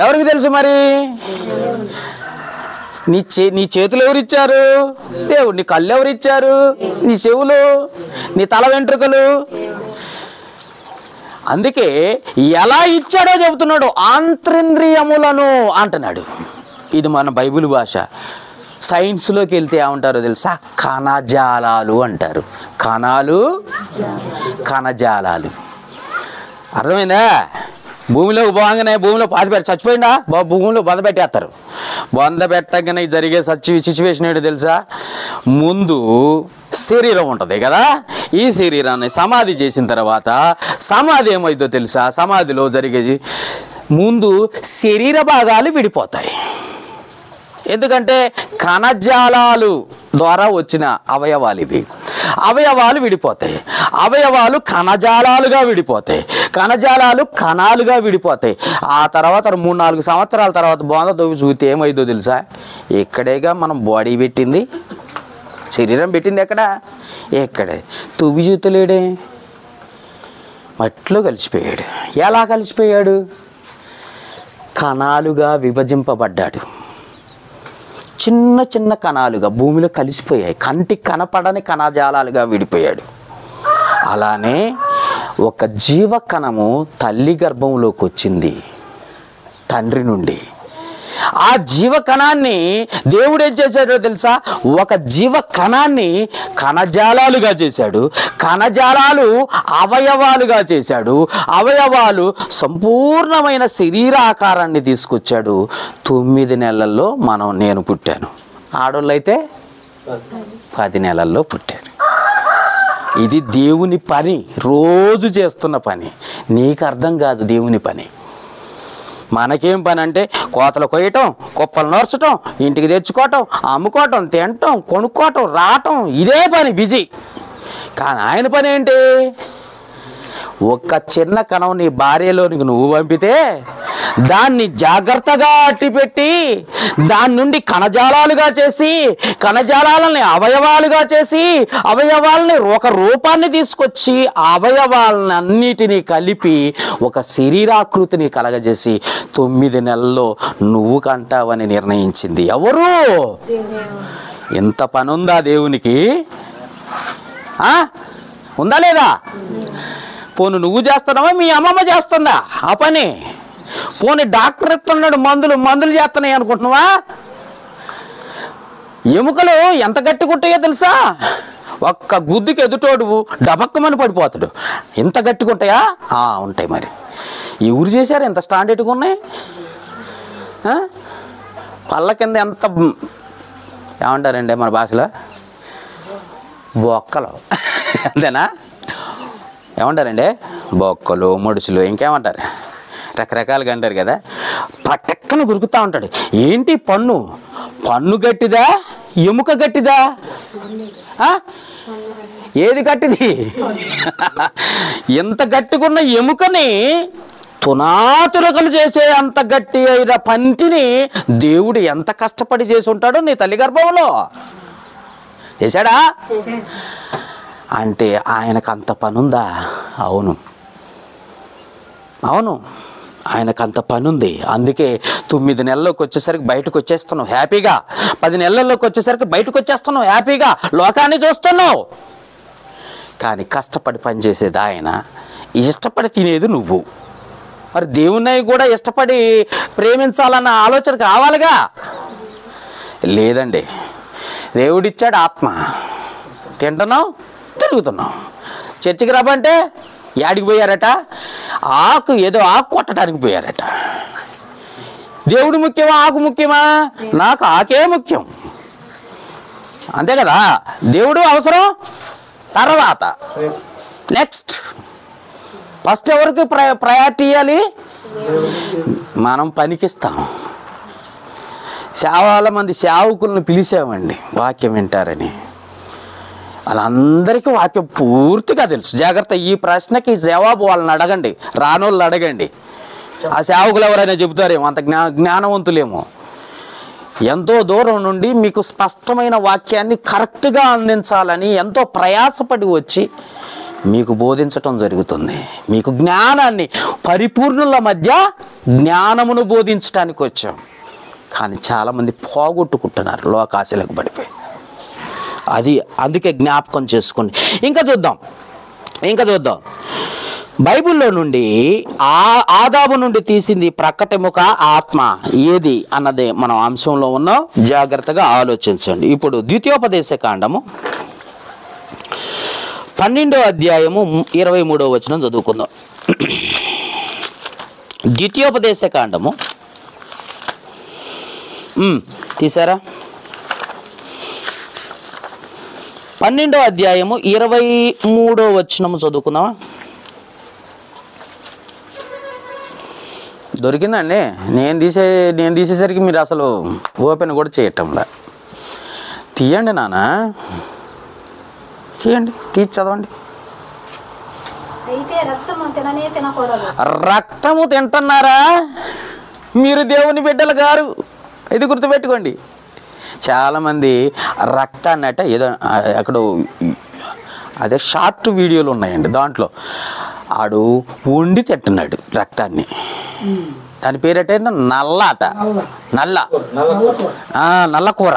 ఎవరికి తెలుసు మరి? నీ చేతులు ఎవరిచ్చారు? దేవుడు. నీ కళ్ళు ఎవరిచ్చారు? నీ చెవులు, నీ తల వెంట్రుకలు. అందుకే ఎలా ఇచ్చాడో చెబుతున్నాడు. అంతరింద్రియములను అంటున్నాడు. ఇది మన బైబిల్ భాష. సైన్స్లోకి వెళ్తే ఏమంటారో తెలుసా? కణజాలాలు అంటారు. కణజాలాలు. అర్థమైందా? భూమిలోకి పోగానే భూమిలో పాతిపెట్టి చచ్చిపోయిందా భూమిలో బొంద పెట్టేస్తారు. బొంద పెట్టగానే జరిగే సిచ్యువేషన్ ఏంటో తెలుసా? ముందు శరీరం ఉంటుంది కదా, ఈ శరీరాన్ని సమాధి చేసిన తర్వాత సమాధి ఏమైందో తెలుసా? సమాధిలో జరిగేది ముందు శరీర భాగాలు విడిపోతాయి. ఎందుకంటే కణజాలాలు ద్వారా వచ్చిన అవయవాలు ఇవి. అవయవాలు విడిపోతాయి, అవయవాలు కణజాలాలుగా విడిపోతాయి, కణజాలాలు కణాలుగా విడిపోతాయి. ఆ తర్వాత 3-4 సంవత్సరాల తర్వాత బోంద తవ్వి చూస్తే ఏమైందో తెలుసా? ఇక్కడేగా మనం బాడీ పెట్టింది, శరీరం పెట్టింది ఎక్కడ? ఎక్కడే. తువ్వి చూతలేడే, మట్టిలో కలిసిపోయాడు. ఎలా కలిసిపోయాడు? కణాలుగా విభజింపబడ్డాడు. చిన్న చిన్న కణాలుగా భూమిలో కలిసిపోయాయి. కంటికి కనపడని కణజాలాలుగా విడిపోయాడు. అలానే ఒక జీవకణము తల్లి గర్భంలోకి వచ్చింది తండ్రి నుండి. ఆ జీవకణాన్ని దేవుడు ఏం చేశాడో తెలుసా? ఒక జీవకణాన్ని కణజాలాలుగా చేశాడు, కణజాలాలు అవయవాలుగా చేశాడు, అవయవాలు సంపూర్ణమైన శరీర ఆకారాన్ని తీసుకొచ్చాడు. 9 నెలల్లో నేను పుట్టాను. ఆడోళ్ళైతే 10 నెలల్లో పుట్టాడు. ఇది దేవుని పని, రోజు చేస్తున్న పని. నీకు అర్థం కాదు దేవుని పని. మనకేం పని అంటే కోతలు కొయ్యటం, కుప్పలు నోర్చటం, ఇంటికి తెచ్చుకోవటం, అమ్ముకోవటం, తినటం, కొనుక్కోవటం, రావటం, ఇదే పని, బిజీ. కానీ ఆయన పని ఏంటి? ఒక్క చిన్న కణం నీ భార్యలోనికి నువ్వు పంపితే దాన్ని జాగ్రత్తగా అట్టిపెట్టి దాని నుండి కణజాలాలుగా చేసి, కణజాలాలని అవయవాలుగా చేసి, అవయవాలని ఒక రూపాన్ని తీసుకొచ్చి అవయవాలని అన్నిటినీ కలిపి ఒక శరీరాకృతిని కలగజేసి 9 నెలల్లో నువ్వు కంటావని నిర్ణయించింది ఎవరు? ఎంత పని ఉందా దేవునికి? ఉందా లేదా? పోను నువ్వు చేస్తున్నావా, మీ అమ్మమ్మ చేస్తుందా ఆ పని? పోనీ డాక్టర్ ఇస్తున్నాడు మందులు చేస్తున్నాయి అనుకుంటున్నావా? ఎముకలు ఎంత గట్టిగుంటాయో తెలుసా? ఒక్క గుద్దుకి ఎదుటోడు డబక్కమని పడిపోతాడు. ఎంత గట్టిగుంటాయా? ఉంటాయి. మరి ఎవరు చేశారు ఎంత స్టాండర్డ్గా ఉన్నాయి? పళ్ళ కింద ఎంత ఏమంటారండి మన భాషలో? బొక్కలు. అంతేనా? ఏమంటారండి? బొక్కలు, ముడుచులు, ఇంకేమంటారు? రకరకాలుగా అంటారు కదా. పట్టక్కన గురుకుతూ ఉంటాడు. ఏంటి పన్ను గట్టిదా, ఎముక గట్టిదా? ఏది గట్టిది? ఎంత గట్టిగున్న ఎముకని తునాతురకలు చేసే అంత గట్టి అయిన పంటిని దేవుడు ఎంత కష్టపడి చేసి ఉంటాడో నీ తల్లి గర్భంలో. చేశాడా? అంటే ఆయనకు అంత పనుందా? అవును, ఆయనకు అంత పని ఉంది. అందుకే 9 నెలల్లోకి వచ్చేసరికి బయటకు వచ్చేస్తున్నావు హ్యాపీగా, 10 నెలల్లోకి వచ్చేసరికి బయటకు వచ్చేస్తున్నావు హ్యాపీగా, లోకాన్ని చూస్తున్నావు. కానీ కష్టపడి పనిచేసేది ఆయన, ఇష్టపడి తినేది నువ్వు. మరి దేవుణ్ణి కూడా ఇష్టపడి ప్రేమించాలన్న ఆలోచన కావాలిగా. లేదండి, దేవుడిచ్చాడు ఆత్మ, తింటున్నావు, తిరుగుతున్నావు. చర్చికి రాబంటే యాడికి పోయారట? ఏదో ఆకు కొట్టడానికి పోయారట. దేవుడు ముఖ్యమా, ఆకు ముఖ్యమా? నాకు ఆకే ముఖ్యం, అంతే కదా. దేవుడు అవసరం, తర్వాత నెక్స్ట్. ఫస్ట్ ఎవరికి ప్రయారిటీ ఇవ్వాలి? మనం పనికిస్తాం. చాలా మంది సేవకులను పిలిచామండి వాక్యం వింటారని. వాళ్ళందరికీ వాక్యం పూర్తిగా తెలుసు. జాగ్రత్త, ఈ ప్రశ్నకి జవాబు వాళ్ళని అడగండి, రానోళ్ళు అడగండి. ఆ సేవకులు ఎవరైనా చెబుతారేమో, అంత జ్ఞానవంతులేమో. ఎంతో దూరం నుండి మీకు స్పష్టమైన వాక్యాన్ని కరెక్ట్గా అందించాలని ఎంతో ప్రయాసపడి వచ్చి మీకు బోధించటం జరుగుతుంది. మీకు జ్ఞానాన్ని, పరిపూర్ణుల మధ్య జ్ఞానమును బోధించడానికి వచ్చాం. కానీ చాలామంది పోగొట్టుకుంటున్నారు లోకాశలకు పడిపోయి. అందుకే జ్ఞాపకం చేసుకోండి. ఇంకా చూద్దాం. బైబిల్లో నుండి ఆదాము నుండి తీసింది ప్రక్కటెముక ఆత్మ ఏది అన్నదే మనం అంశంలో ఉన్నాం. జాగ్రత్తగా ఆలోచించండి. ఇప్పుడు ద్వితీయోపదేశ కాండము 12వ అధ్యాయము 23వ వచనం చదువుకుందాం. ద్వితీయోపదేశ కాండము తీసారా? 12వ అధ్యాయము 23వ వచనము చదువుకుందామా? దొరికిందండి. నేను తీసేసరికి మీరు అసలు ఓపెన్ కూడా చేయటంలా. తీయండి నాన్న, తీయండి, తీసి చదవండి. అయితే రక్తము తిననే తినకూడదు. రక్తము తింటున్నారా? మీరు దేవుని బిడ్డలు గారు, ఇది గుర్తుపెట్టుకోండి. చాలామంది రక్తాన్ని అట ఏదో అక్కడ అదే షార్ట్ వీడియోలు ఉన్నాయండి, దాంట్లో ఆడు వండి తింటున్నాడు రక్తాన్ని. దాని పేరట నల్ల అట, నల్ల కూర.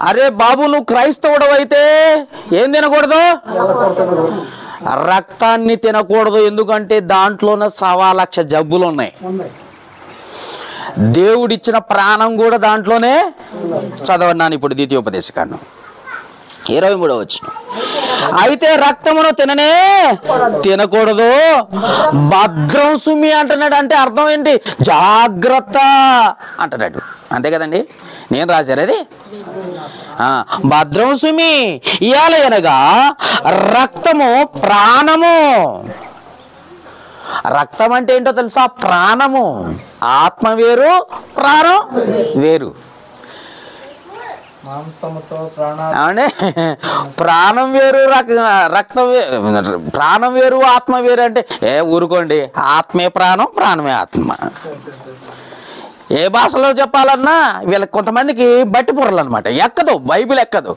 అరే బాబు, నువ్వు క్రైస్తవుడు అయితే ఏం తినకూడదు? రక్తాన్ని తినకూడదు. ఎందుకంటే దాంట్లోనే 1,00,000 జబ్బులు ఉన్నాయి. దేవుడిచ్చిన ప్రాణం కూడా దాంట్లోనే. చదవన్నాను ఇప్పుడు ద్వితీయోపదేశ కాండం 23వ వచనం. అయితే రక్తమును తిననే తినకూడదు, భద్రం సుమి అంటున్నాడు. అంటే అర్థం ఏంటి? జాగ్రత్త అంటున్నాడు. అంతే కదండి, నేను రాశారు అది. భద్రం సుమి ఇయాల అనగా రక్తము ప్రాణము. రక్తం అంటే ఏంటో తెలుసా? ప్రాణము. ఆత్మ వేరు, ప్రాణం వేరు. మాంసముతో ప్రాణం వేరు, రక్తం వేరు. ప్రాణం వేరు, ఆత్మ వేరు అంటే ఊరుకోండి. ఆత్మే ప్రాణం, ప్రాణమే ఆత్మ. ఏ భాషలో చెప్పాలన్నా వీళ్ళకి కొంతమందికి బట్టి పొరలు అనమాట. ఎక్కదు, బైబిల్ ఎక్కదు,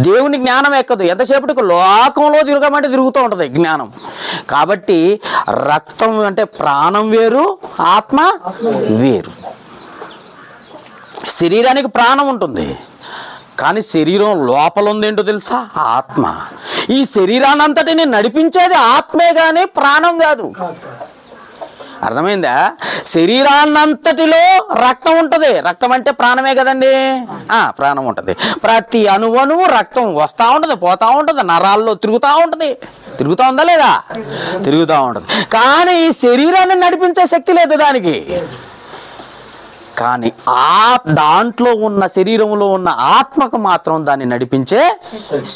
దేవుని జ్ఞానం ఎక్కదు. ఎంతసేపటికి లోకంలో తిరగమంటే తిరుగుతూ ఉంటుంది జ్ఞానం. కాబట్టి రక్తం అంటే ప్రాణం వేరు, ఆత్మ వేరు. శరీరానికి ప్రాణం ఉంటుంది, కానీ శరీరం లోపల ఉందేంటో తెలుసా? ఆత్మ. ఈ శరీరాన్ని అంతటిని నడిపించేది ఆత్మే కానీ ప్రాణం కాదు. అర్థమైందా? శరీరాన్నంతటిలో రక్తం ఉంటుంది. రక్తం అంటే ప్రాణమే కదండి. ప్రాణం ఉంటుంది. ప్రతి అణువణువు రక్తం వస్తూ ఉంటుంది, పోతూ ఉంటుంది, నరాల్లో తిరుగుతూ ఉంటుంది. తిరుగుతూ ఉందా లేదా? తిరుగుతూ ఉంటుంది. కానీ ఈ శరీరాన్ని నడిపించే శక్తి లేదు దానికి. కానీ దాంట్లో ఉన్న శరీరంలో ఉన్న ఆత్మకు మాత్రం దాన్ని నడిపించే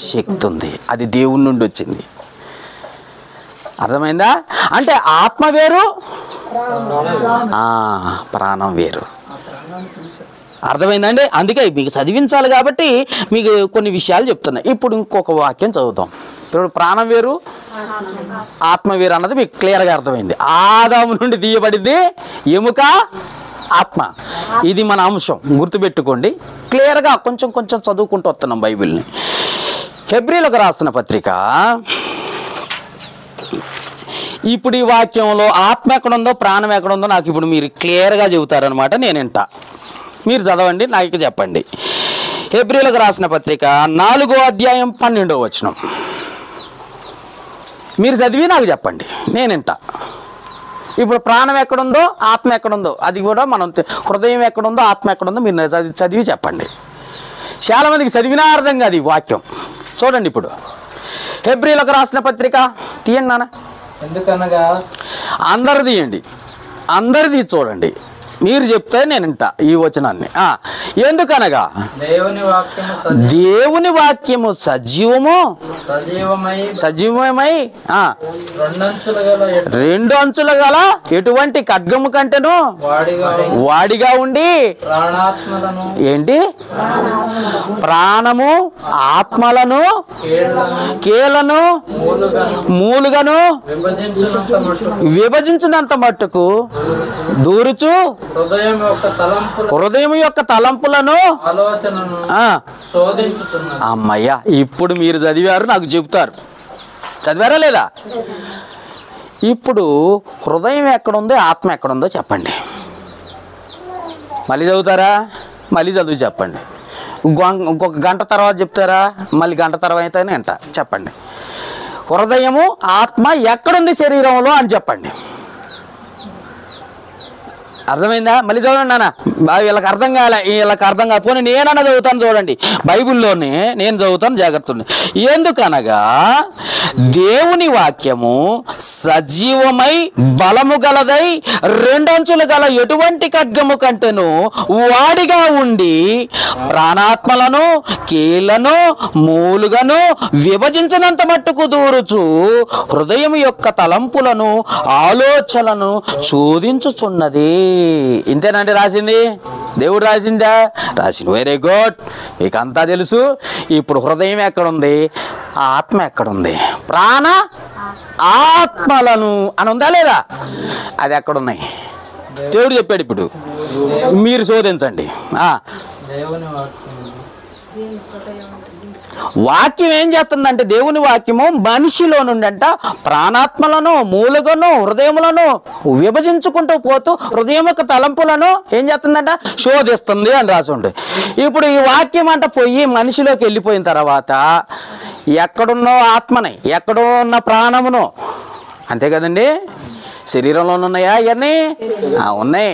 శక్తి ఉంది. అది దేవుని నుండి వచ్చింది. అర్థమైందా? అంటే ఆత్మ వేరు, ప్రాణం వేరు. అర్థమైందండి? అందుకే మీకు చదివించాలి కాబట్టి మీకు కొన్ని విషయాలు చెప్తున్నా. ఇప్పుడు ఇంకొక వాక్యం చదువుతాం. ఇప్పుడు ప్రాణం వేరు, ఆత్మ వేరు అన్నది మీకు క్లియర్గా అర్థమైంది. ఆదాము నుండి తీయబడింది ఎముక, ఆత్మ. ఇది మన అంశం, గుర్తుపెట్టుకోండి. క్లియర్గా కొంచెం కొంచెం చదువుకుంటూ వస్తున్నాం బైబిల్ని. హెబ్రీలకు రాసిన పత్రిక. ఇప్పుడు ఈ వాక్యంలో ఆత్మ ఎక్కడుందో, ప్రాణం ఎక్కడుందో నాకు ఇప్పుడు మీరు క్లియర్గా చెబుతారనమాట. నేను వింటా, మీరు చదవండి, నాకు చెప్పండి. హెబ్రీలకు రాసిన పత్రిక 4వ అధ్యాయం 12వ వచనం. మీరు చదివి నాకు చెప్పండి, నేను వింటా. ఇప్పుడు ప్రాణం ఎక్కడుందో, ఆత్మ ఎక్కడుందో అది కూడా మనం, హృదయం ఎక్కడుందో, ఆత్మ ఎక్కడుందో మీరు చదివి చెప్పండి. చాలామందికి చదివినా అర్థం కాదు ఈ వాక్యం. చూడండి ఇప్పుడు హెబ్రీలకు రాసిన పత్రిక తీయండి నాన్న. ఎందుకనగా అందరు తీయండి, అందరిది చూడండి, మీరు చెప్తే నేను వింటా ఈ వచనాన్ని. ఎందుకనగా దేవుని వాక్యము సజీవమై 2 అంచుల గల ఎటువంటి ఖడ్గము కంటేను వాడిగా ఉండి ఏంటి? ప్రాణము, ఆత్మలను, కీళ్లను, మూలుగను విభజించినంత మట్టుకు దూరుచు హృదయం యొక్క తలంపులను. అమ్మయ్య, ఇప్పుడు మీరు చదివారు, నాకు చెబుతారు. చదివారా లేదా? ఇప్పుడు హృదయం ఎక్కడుందో, ఆత్మ ఎక్కడుందో చెప్పండి. మళ్ళీ చదువుతారా? మళ్ళీ చదువు చెప్పండి. ఇంకొక గంట తర్వాత చెప్తారా? మళ్ళీ గంట తర్వాత అయితేనే అంట చెప్పండి. హృదయము ఆత్మ ఎక్కడుంది శరీరంలో అని చెప్పండి. అర్థమైందా? మళ్ళీ చదవండి నాన్న, వీళ్ళకి అర్థం కాలే, వీళ్ళకి అర్థం కాకపోతే నేనన్నా చదువుతాను. చూడండి బైబిల్లోనే నేను చదువుతాను, జాగ్రత్త. ఎందుకనగా దేవుని వాక్యము సజీవమై బలము గలదై రెండంచులు గల ఎటువంటి ఖడ్గము కంటేను వాడిగా ఉండి ప్రాణాత్మలను కీళ్లను మూలుగను విభజించినంత మట్టుకు దూరుచు హృదయం యొక్క తలంపులను ఆలోచనలను శోధించుచున్నది. ఇంతేనండి రాసింది? దేవుడు రాసిందా? రాసింది. వెరీ గుడ్, మీకు అంతా తెలుసు. ఇప్పుడు హృదయం ఎక్కడుంది, ఆత్మ ఎక్కడుంది? ప్రాణ ఆత్మలను అని ఉందా లేదా? అది ఎక్కడున్నాయి? దేవుడు చెప్పాడు. ఇప్పుడు మీరు శోధించండి. వాక్యం ఏం చేస్తుందంటే, దేవుని వాక్యము మనిషిలో నుండి అంట ప్రాణాత్మలను మూలుగను హృదయములను విభజించుకుంటూ పోతూ హృదయం యొక్క తలంపులను ఏం చేస్తుందంట, శోధిస్తుంది అని రాసుండు. ఇప్పుడు ఈ వాక్యం అంట పోయి మనిషిలోకి వెళ్ళిపోయిన తర్వాత ఎక్కడున్నో ఆత్మని, ఎక్కడో ఉన్న ప్రాణమును, అంతే కదండి, శరీరంలో ఉన్నాయా ఇవన్నీ? ఉన్నాయి.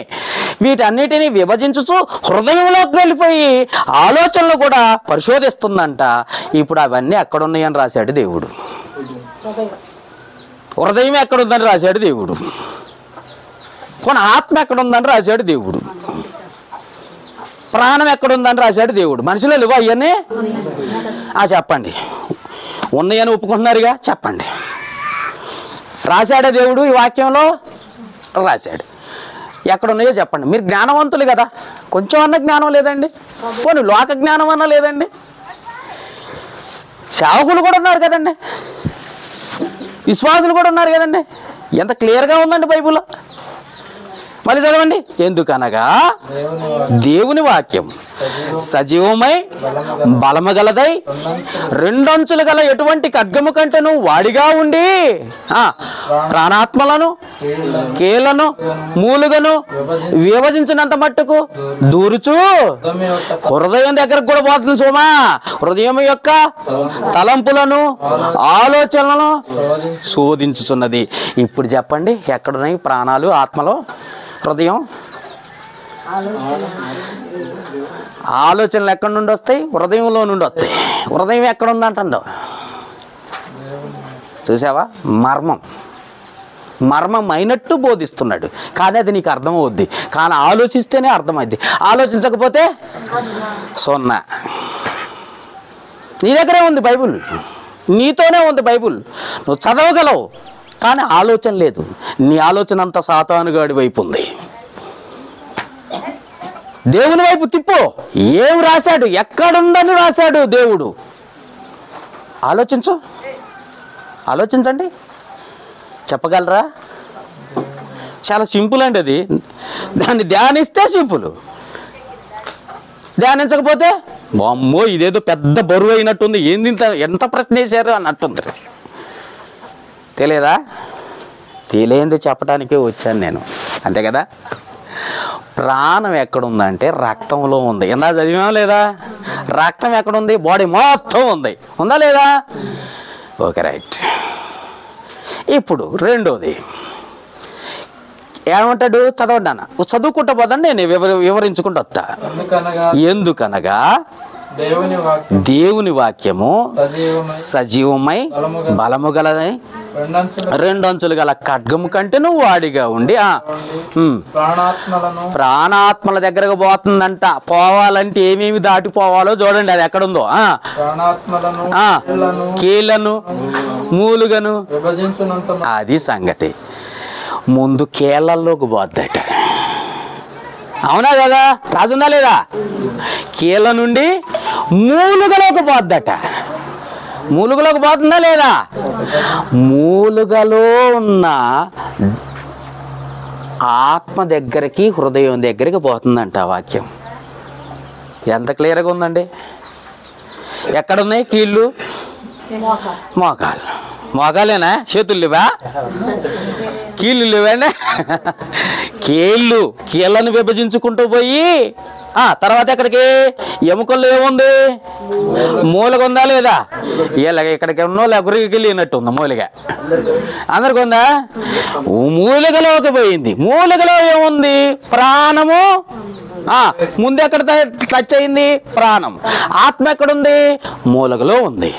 వీటన్నిటిని విభజించుచు హృదయంలోకి వెళ్ళిపోయి ఆలోచనలు కూడా పరిశోధిస్తుందంట. ఇప్పుడు అవన్నీ ఎక్కడున్నాయని రాశాడు దేవుడు. హృదయం ఎక్కడుందని రాశాడు దేవుడు. కొన్ని ఆత్మ ఎక్కడుందని రాశాడు దేవుడు. ప్రాణం ఎక్కడుందని రాశాడు దేవుడు. మనుషులు లేవా అవన్నీ? చెప్పండి. ఉన్నాయని ఒప్పుకుంటున్నారుగా, చెప్పండి. రాశాడే దేవుడు ఈ వాక్యంలో? రాశాడు. ఎక్కడున్నాయో చెప్పండి. మీరు జ్ఞానవంతులు కదా, కొంచెం అన్న జ్ఞానం లేదండి? పోనీ లోక జ్ఞానం అన్నా లేదండి? సేవకులు కూడా ఉన్నారు కదండి, విశ్వాసులు కూడా ఉన్నారు కదండి. ఎంత క్లియర్గా ఉందండి బైబిల్లో. మళ్ళీ చదవండి. ఎందుకనగా దేవుని వాక్యం సజీవమై బలము గలదై రెండంచులు గల ఎటువంటి ఖడ్గము కంటేను వాడిగా ఉండి ప్రాణాత్మలను కీళ్లను మూలుగను విభజించినంత మట్టుకు దూరుచు హృదయం దగ్గరకు కూడా పోతుంది. సోమా, హృదయం యొక్క తలంపులను ఆలోచనలను శోధించుచున్నది. ఇప్పుడు చెప్పండి, ఎక్కడున్నాయి ప్రాణాలు, ఆత్మలో? హృదయం. ఆలోచనలు ఎక్కడి నుండి వస్తాయి? హృదయంలో నుండి వస్తాయి. హృదయం ఎక్కడ ఉందంటాడు? చూసావా? మర్మం అయినట్టు బోధిస్తున్నాడు, కానీ అది నీకు అర్థమవుద్ది. కానీ ఆలోచిస్తేనే అర్థమైద్ది, ఆలోచించకపోతే సున్నా. నీ దగ్గరే ఉంది బైబుల్, నీతోనే ఉంది బైబుల్, నువ్వు చదవగలవు, కానీ ఆలోచన లేదు. నీ ఆలోచన అంతా సాతానుగాడి వైపు ఉంది. దేవుని వైపు తిప్పు. ఏం రాశాడు, ఎక్కడుందని రాశాడు దేవుడు? ఆలోచించండి. చెప్పగలరా? చాలా సింపుల్ అండి అది. దాన్ని ధ్యానిస్తే సింపుల్, ధ్యానించకపోతే అమ్మో ఇదేదో పెద్ద బరువు అయినట్టుంది, ఏంది ఎంత ప్రశ్న వేశారు అన్నట్టుంది. తెలియదా? తెలియంది చెప్పడానికే వచ్చాను నేను, అంతే కదా. ప్రాణం ఎక్కడుందంటే రక్తంలో ఉంది. ఎలా చదివాం లేదా? రక్తం ఎక్కడుంది? బాడీ మొత్తం ఉంది, ఉందా లేదా? Okay, right. ఇప్పుడు రెండోది ఏమంటాడు? చదవండి అన్న, చదువుకుంటా పోదండి, నేను వివరించుకుంటూ వస్తా. ఎందుకనగా దేవుని వాక్యము సజీవమై బలము గలదై రెండంచులు గల ఖడ్గము కంటే నువ్వు వాడిగా ఉండి ప్రాణాత్మల దగ్గరకు పోతుందంట. పోవాలంటే ఏమేమి దాటిపోవాలో చూడండి, అది ఎక్కడుందో. కీళ్లను మూలుగను, అది సంగతి. ముందు కీళ్లలోకి పోద్దట, అవునా కదా? రాజుందా లేదా? కీళ్ళ నుండి మూలుగలోకి పోద్దట. మూలుగలోకి పోతుందా లేదా? మూలుగలో ఉన్న ఆత్మ దగ్గరికి, హృదయం దగ్గరికి పోతుందంట వాక్యం. ఎంత క్లియర్గా ఉందండి. ఎక్కడున్నాయి కీళ్ళు? మోకాలు. మోకాలేనా? చేతులు లేవా? కీళ్ళు లేవానే? కీళ్ళను విభజించుకుంటూ పోయి తర్వాత ఎక్కడికి ఎముకల్లో ఏముంది? మూలగ ఉందా లేదా? వీళ్ళకి ఇక్కడికి ఉన్నో ఎగురికి వెళ్ళినట్టు ఉంది మూలిగ. అందరికి ఉందా? మూలిగలోకి పోయింది. మూలిగలో ఏముంది? ప్రాణము. ముందు ఎక్కడ టచ్ అయింది? ప్రాణం. ఆత్మ ఎక్కడుంది? మూలిగలో ఉంది.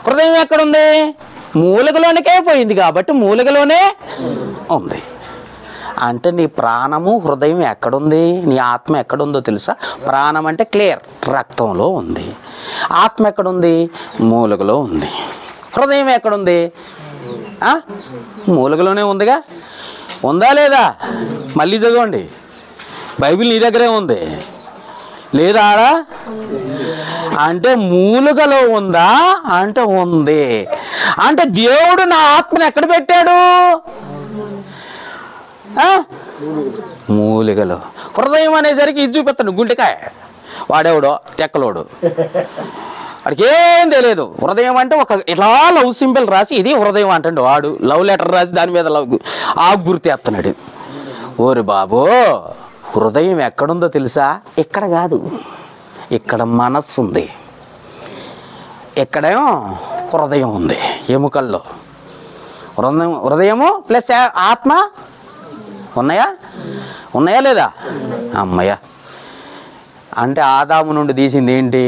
హృదయం ఎక్కడుంది? మూలిగలోనికే పోయింది కాబట్టి మూలిగలోనే ఉంది. అంటే నీ ప్రాణము హృదయం ఎక్కడుంది? నీ ఆత్మ ఎక్కడుందో తెలుసా? ప్రాణం అంటే క్లియర్, రక్తంలో ఉంది. ఆత్మ ఎక్కడుంది? మూలిగలో ఉంది. హృదయం ఎక్కడుంది? మూలిగలోనే ఉందిగా. ఉందా లేదా? మళ్ళీ చదవండి. బైబిల్ నీ దగ్గరే ఉంది లేదా? అంటే మూలిగలో ఉందా? అంటే ఉంది. అంటే దేవుడు నా ఆత్మను ఎక్కడ పెట్టాడు? మూలిగలో. హృదయం అనేసరికి ఇది చూపిస్తాడు, గుండెకాయ. వాడేవాడో తెక్కలోడు, వాడికి ఏం తెలియదు. హృదయం అంటే ఒక ఇలా లవ్ సింబల్ రాసి ఇది హృదయం అంటాడు వాడు. లవ్ లెటర్ రాసి దాని మీద లవ్ గుర్తేస్తున్నాడు. ఓరి బాబో, హృదయం ఎక్కడుందో తెలుసా? ఇక్కడ కాదు, ఇక్కడ మనస్సు ఉంది. ఎక్కడేమో హృదయం ఉంది, ఎముకల్లో. హృదయము ప్లస్ ఆత్మ ఉన్నాయా లేదా? అమ్మయ్య. అంటే ఆదాము నుండి తీసింది ఏంటి?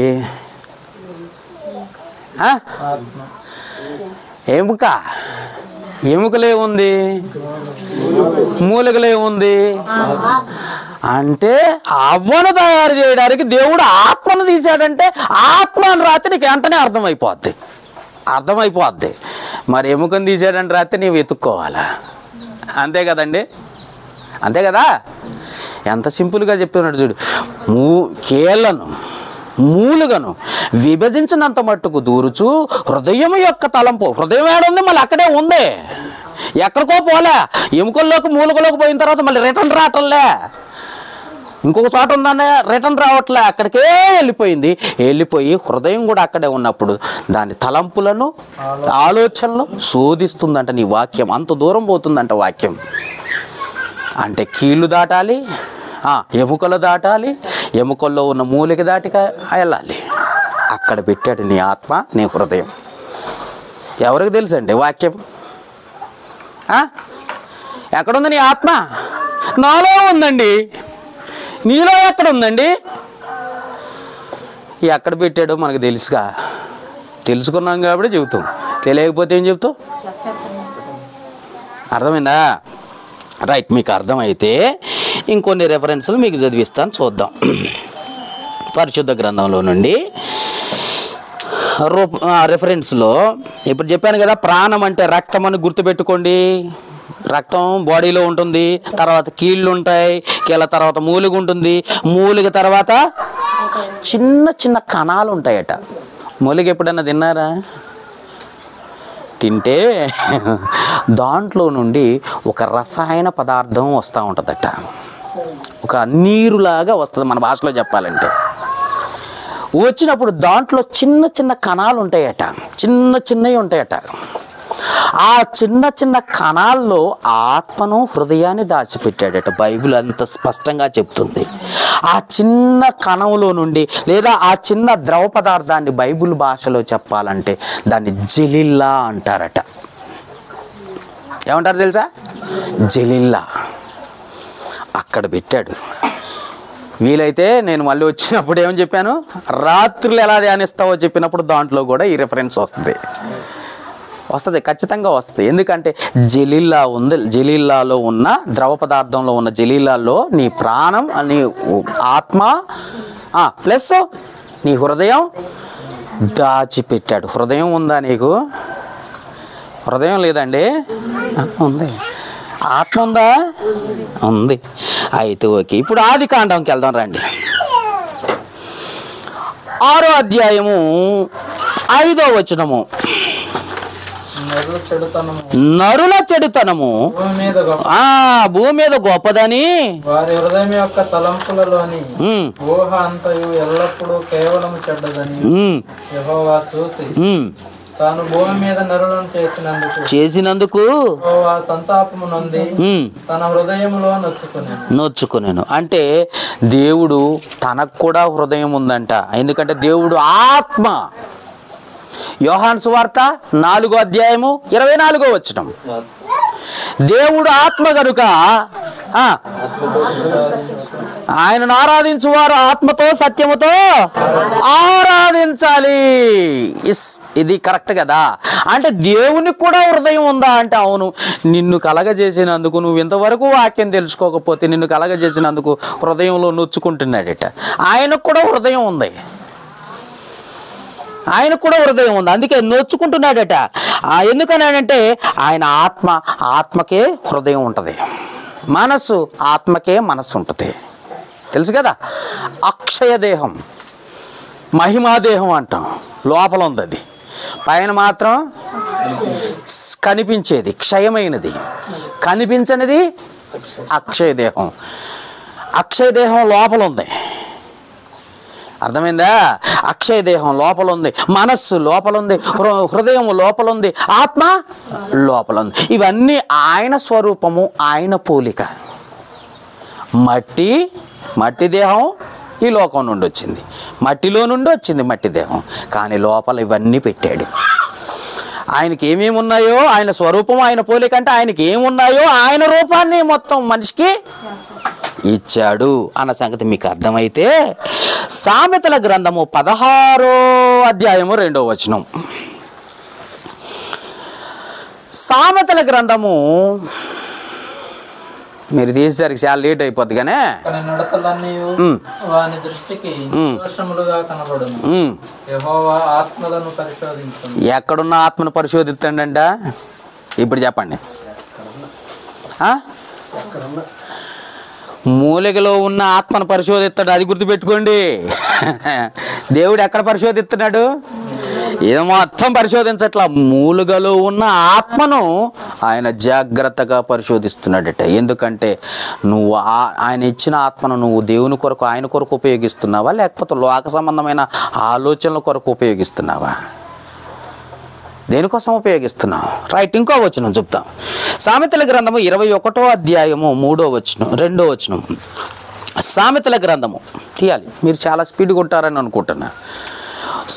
ఎముకలే ఉంది, మూలికలే ఉంది. అంటే అవ్వను తయారు చేయడానికి దేవుడు ఆత్మను తీశాడంటే ఆత్మను రాత్రి నీకు వెంటనే అర్థమైపోద్ది. మరి ఎముకను తీసాడంటే రాత్రి నీవు వెతుక్కోవాలా? అంతే కదండి, అంతే కదా. ఎంత సింపుల్గా చెప్తున్నాడు చూడు. కీళ్ళను మూలుగను విభజించినంత మట్టుకు దూరుచు హృదయం యొక్క తలంపు. హృదయం ఏడుంది? మళ్ళీ అక్కడే ఉంది, ఎక్కడికో పోలే. ఎముకల్లోకి మూలుకలోకి పోయిన తర్వాత మళ్ళీ రిటర్న్ రావట్లే. ఇంకొక చోట ఉందనే రిటర్న్ రావట్లే, అక్కడికే వెళ్ళిపోయి హృదయం కూడా అక్కడే ఉన్నప్పుడు దాని తలంపులను ఆలోచనలు శోధిస్తుందంట నీ వాక్యం. అంత దూరం పోతుందంట వాక్యం. అంటే కీళ్ళు దాటాలి, ఎముకలు దాటాలి, ఎముకల్లో ఉన్న మూలిక దాటి వెళ్ళాలి. అక్కడ పెట్టాడు నీ ఆత్మ, నీ హృదయం. ఎవరికి తెలుసండి వాక్యం? ఎక్కడుంది నీ ఆత్మ? నాలో ఉందండి. నీలో ఎక్కడ ఉందండి? ఎక్కడ పెట్టాడో మనకు తెలుసుగా. తెలుసుకున్నాం కాబట్టి చెబుతాం, తెలియకపోతే ఏం చెప్తావు? అర్థమైందా? రైట్. మీకు అర్థమైతే ఇంకొన్ని రెఫరెన్స్లు మీకు చదివిస్తాను, చూద్దాం. పరిశుద్ధ గ్రంథంలో నుండి రెఫరెన్స్లో ఇప్పుడు చెప్పాను కదా, ప్రాణం అంటే రక్తం అని గుర్తుపెట్టుకోండి. రక్తం బాడీలో ఉంటుంది, తర్వాత కీళ్ళు ఉంటాయి, కీళ్ళ తర్వాత మూలిక ఉంటుంది, మూలిక తర్వాత చిన్న చిన్న కణాలు ఉంటాయట. మూలిక ఎప్పుడన్నా తిన్నారా? తింటే దాంట్లో నుండి ఒక రసాయన పదార్థం వస్తూ ఉంటుందట. ఒక నీరులాగా వస్తుంది మన భాషలో చెప్పాలంటే. వచ్చినప్పుడు దాంట్లో చిన్న చిన్న కణాలు ఉంటాయట, చిన్నవి ఉంటాయట. ఆ చిన్న కణాల్లో ఆత్మను హృదయాన్ని దాచిపెట్టాడట. బైబిల్ అంత స్పష్టంగా చెప్తుంది. ఆ చిన్న కణంలో నుండి లేదా ఆ చిన్న ద్రవ పదార్థాన్ని బైబిల్ భాషలో చెప్పాలంటే దాన్ని జెలిల్లా అంటారట. ఏమంటారు తెలుసా? జెలిల్లా. అక్కడ పెట్టాడు. వీలైతే నేను మళ్ళీ వచ్చినప్పుడు ఏమని చెప్పాను, రాత్రులు ఎలా ధ్యానిస్తావో చెప్పినప్పుడు దాంట్లో కూడా ఈ రెఫరెన్స్ వస్తుంది, ఖచ్చితంగా వస్తుంది. ఎందుకంటే జెలిల్లా ఉంది, జెలిల్లాలో ఉన్న ద్రవ పదార్థంలో ఉన్న జెలిల్లాలో నీ ప్రాణం, నీ ఆత్మ ప్లస్ నీ హృదయం దాచిపెట్టాడు. హృదయం ఉందా నీకు? హృదయం లేదండి, ఉంది. ఆత్మ ఉందా? ఉంది. అయితే ఓకే. ఇప్పుడు ఆది కాండంకి వెళ్దాం రండి. 6వ అధ్యాయము 5వ వచనము. నరుల చెడుతనము భూమి మీద గొప్పదని వారి హృదయం యొక్క తలంపులలోని ఊహ అంతయు ఎల్లప్పుడూ కేవలం చెడ్డదని యెహోవా చూసి తాను భూమి మీద నరులను చేసినందుకు యెహోవా సంతాపము నొంది తన హృదయములో నొచ్చుకునేను. అంటే దేవుడు తనకు కూడా హృదయం ఉందంట. ఎందుకంటే దేవుడు ఆత్మ. యోహాను సువార్త 4:24 దేవుడు ఆత్మ కనుక ఆయనను ఆరాధించువారు ఆత్మతో సత్యముతో ఆరాధించాలి. ఇది కరెక్ట్ కదా. అంటే దేవునికి కూడా హృదయం ఉందా అంటే అవును. నిన్ను కలగజేసినందుకు, నువ్వు ఇంతవరకు వాక్యం తెలుసుకోకపోతే నిన్ను కలగజేసినందుకు హృదయంలో నొచ్చుకుంటున్నాడట. ఆయనకు కూడా హృదయం ఉంది. ఆయనకు కూడా హృదయం ఉంది, అందుకే నొచ్చుకుంటున్నాడట. ఎందుకనంటే ఆయన ఆత్మకే హృదయం ఉంటుంది, మనస్సు ఆత్మకే మనస్సు ఉంటుంది. తెలుసు కదా. అక్షయ దేహం, మహిమాదేహం అంటాం. లోపల ఉంది అది, పైన మాత్రం కనిపించేది క్షయమైనది, కనిపించనిది అక్షయ దేహం. అక్షయ దేహం లోపల ఉంది, అర్థమైందా? అక్షయ దేహం లోపల ఉంది, మనస్సు లోపల ఉంది, హృదయం లోపల ఉంది, ఆత్మ లోపల ఉంది. ఇవన్నీ ఆయన స్వరూపము, ఆయన పోలిక. మట్టి దేహం ఈ లోకం నుండి వచ్చింది, మట్టిలో నుండి వచ్చింది మట్టి దేహం. కానీ లోపల ఇవన్నీ పెట్టాడు. ఆయనకి ఏమేమి ఉన్నాయో, ఆయన స్వరూపం, ఆయన పోలిక అంటే ఆయనకి ఏమున్నాయో ఆయన రూపాన్ని మొత్తం మనిషికి ఇచ్చాడు అన్న సంగతి మీకు అర్థమైతే, సామెతల గ్రంథము 16:2 సామెతల గ్రంథము మీరు తీసేసరికి చాలా లేట్ అయిపోద్ది. కానీ ఎక్కడున్న ఆత్మను పరిశోధిస్తాడంట? ఇప్పుడు చెప్పండి. మూలికలో ఉన్న ఆత్మను పరిశోధిస్తాడు, అది గుర్తుపెట్టుకోండి. దేవుడు ఎక్కడ పరిశోధిస్తున్నాడు? ఇది మొత్తం పరిశోధించట్లా, మూలుగలో ఉన్న ఆత్మను ఆయన జాగ్రత్తగా పరిశోధిస్తున్నాడట. ఎందుకంటే నువ్వు ఆయన ఇచ్చిన ఆత్మను నువ్వు దేవుని కొరకు, ఆయన కొరకు ఉపయోగిస్తున్నావా, లేకపోతే లోక సంబంధమైన ఆలోచనల కొరకు ఉపయోగిస్తున్నావా? దేనికోసం ఉపయోగిస్తున్నావు? రైట్. ఇంకో వచనం చెప్తాం. సామెతల గ్రంథము 21:3-2 సామెతల గ్రంథము తీయాలి, మీరు చాలా స్పీడ్గా ఉంటారని అనుకుంటున్నా.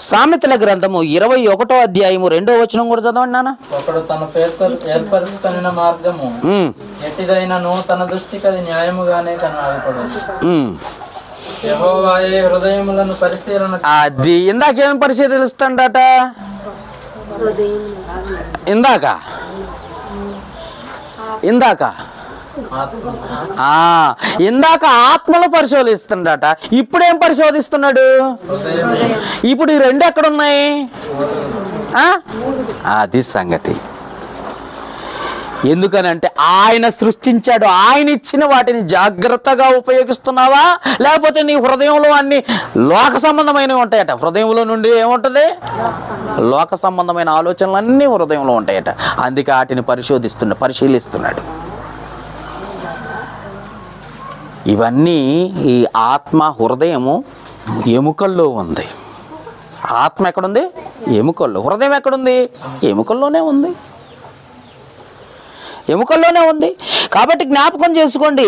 సామెతల గ్రంథము 21:2 కూడా చదవండి నాన్న. ఒకడు తన ఏర్పరచుకొనిన మార్గము ఎట్టిదైనను తన దృష్టికి అది న్యాయముగానే కనబడదు. యెహోవాయే హృదయములను పరిశీలన. అది ఇందాకేం పరిశీలిస్తాడట? ఇందాక ఆత్మలు పరిశోధిస్తుండట, ఇప్పుడేం పరిశోధిస్తున్నాడు? ఇప్పుడు ఈ రెండు ఎక్కడున్నాయి? అది సంగతి. ఎందుకనంటే ఆయన సృష్టించాడు, ఆయన ఇచ్చిన వాటిని జాగ్రత్తగా ఉపయోగిస్తున్నావా, లేకపోతే నీ హృదయంలో అన్ని లోక సంబంధమైనవి ఉంటాయట. హృదయంలో నుండి ఏముంటుంది? లోక సంబంధమైన ఆలోచనలు అన్నీ హృదయంలో ఉంటాయట. అందుకే వాటిని పరిశీలిస్తున్నాడు. ఇవన్నీ ఈ ఆత్మ, హృదయము ఎముకల్లో ఉంది. ఆత్మ ఎక్కడుంది? ఎముకల్లో. హృదయం ఎక్కడుంది? ఎముకల్లోనే ఉంది. కాబట్టి జ్ఞాపకం చేసుకోండి,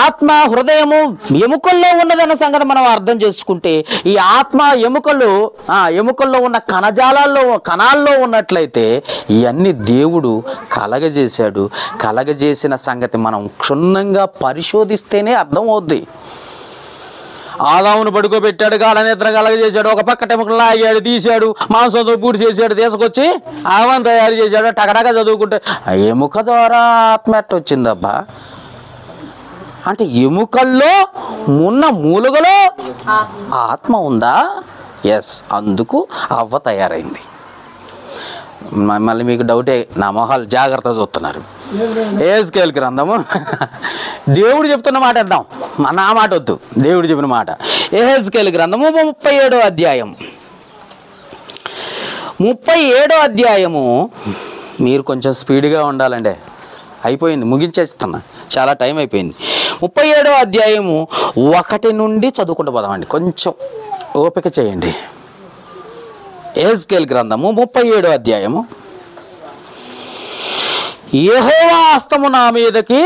ఆత్మ హృదయము ఎముకల్లో ఉన్నదన్న సంగతి మనం అర్థం చేసుకుంటే, ఈ ఆత్మ ఎముకల్లో ఉన్న కణాల్లో ఉన్నట్లయితే ఇవన్నీ దేవుడు కలగజేశాడు. కలగజేసిన సంగతి మనం క్షుణ్ణంగా పరిశోధిస్తేనే అర్థం అవుద్ది. ఆదామును పడుకోబెట్టాడు, గాఢ నిద్ర కలగజేశాడు, ఒక పక్క టెముకలు లాగాడు, తీశాడు, మాంసంతో పూడి చేశాడు, తీసుకొచ్చి ఆవను తయారు చేశాడు. టకటక చదువుకుంటే ఎముక ద్వారా ఆత్మ ఎట్టొచ్చిందబ్బా అంటే ఎముకల్లో ఉన్న మూలుగలో ఆత్మ ఉందా? ఎస్, అందుకు అవ్వ తయారైంది. మళ్ళీ మీకు డౌటే, నా మొహాలు జాగ్రత్త చూస్తున్నారు. యెహెజ్కేలు గ్రంథము, దేవుడు చెప్తున్న మాట ఇద్దాం, నా మాట వద్దు, దేవుడు చెప్పిన మాట. యెహెజ్కేలు గ్రంథము 37వ అధ్యాయము. మీరు కొంచెం స్పీడ్గా ఉండాలండి, అయిపోయింది, ముగించేస్తున్నా, చాలా టైం అయిపోయింది. 37వ అధ్యాయము 1 నుండి చదువుకుంటూ పోదామండి. కొంచెం ఓపిక చేయండి. యెహెజ్కేలు గ్రంథము 37వ అధ్యాయము. యెహోవా హస్తము నా మీదకి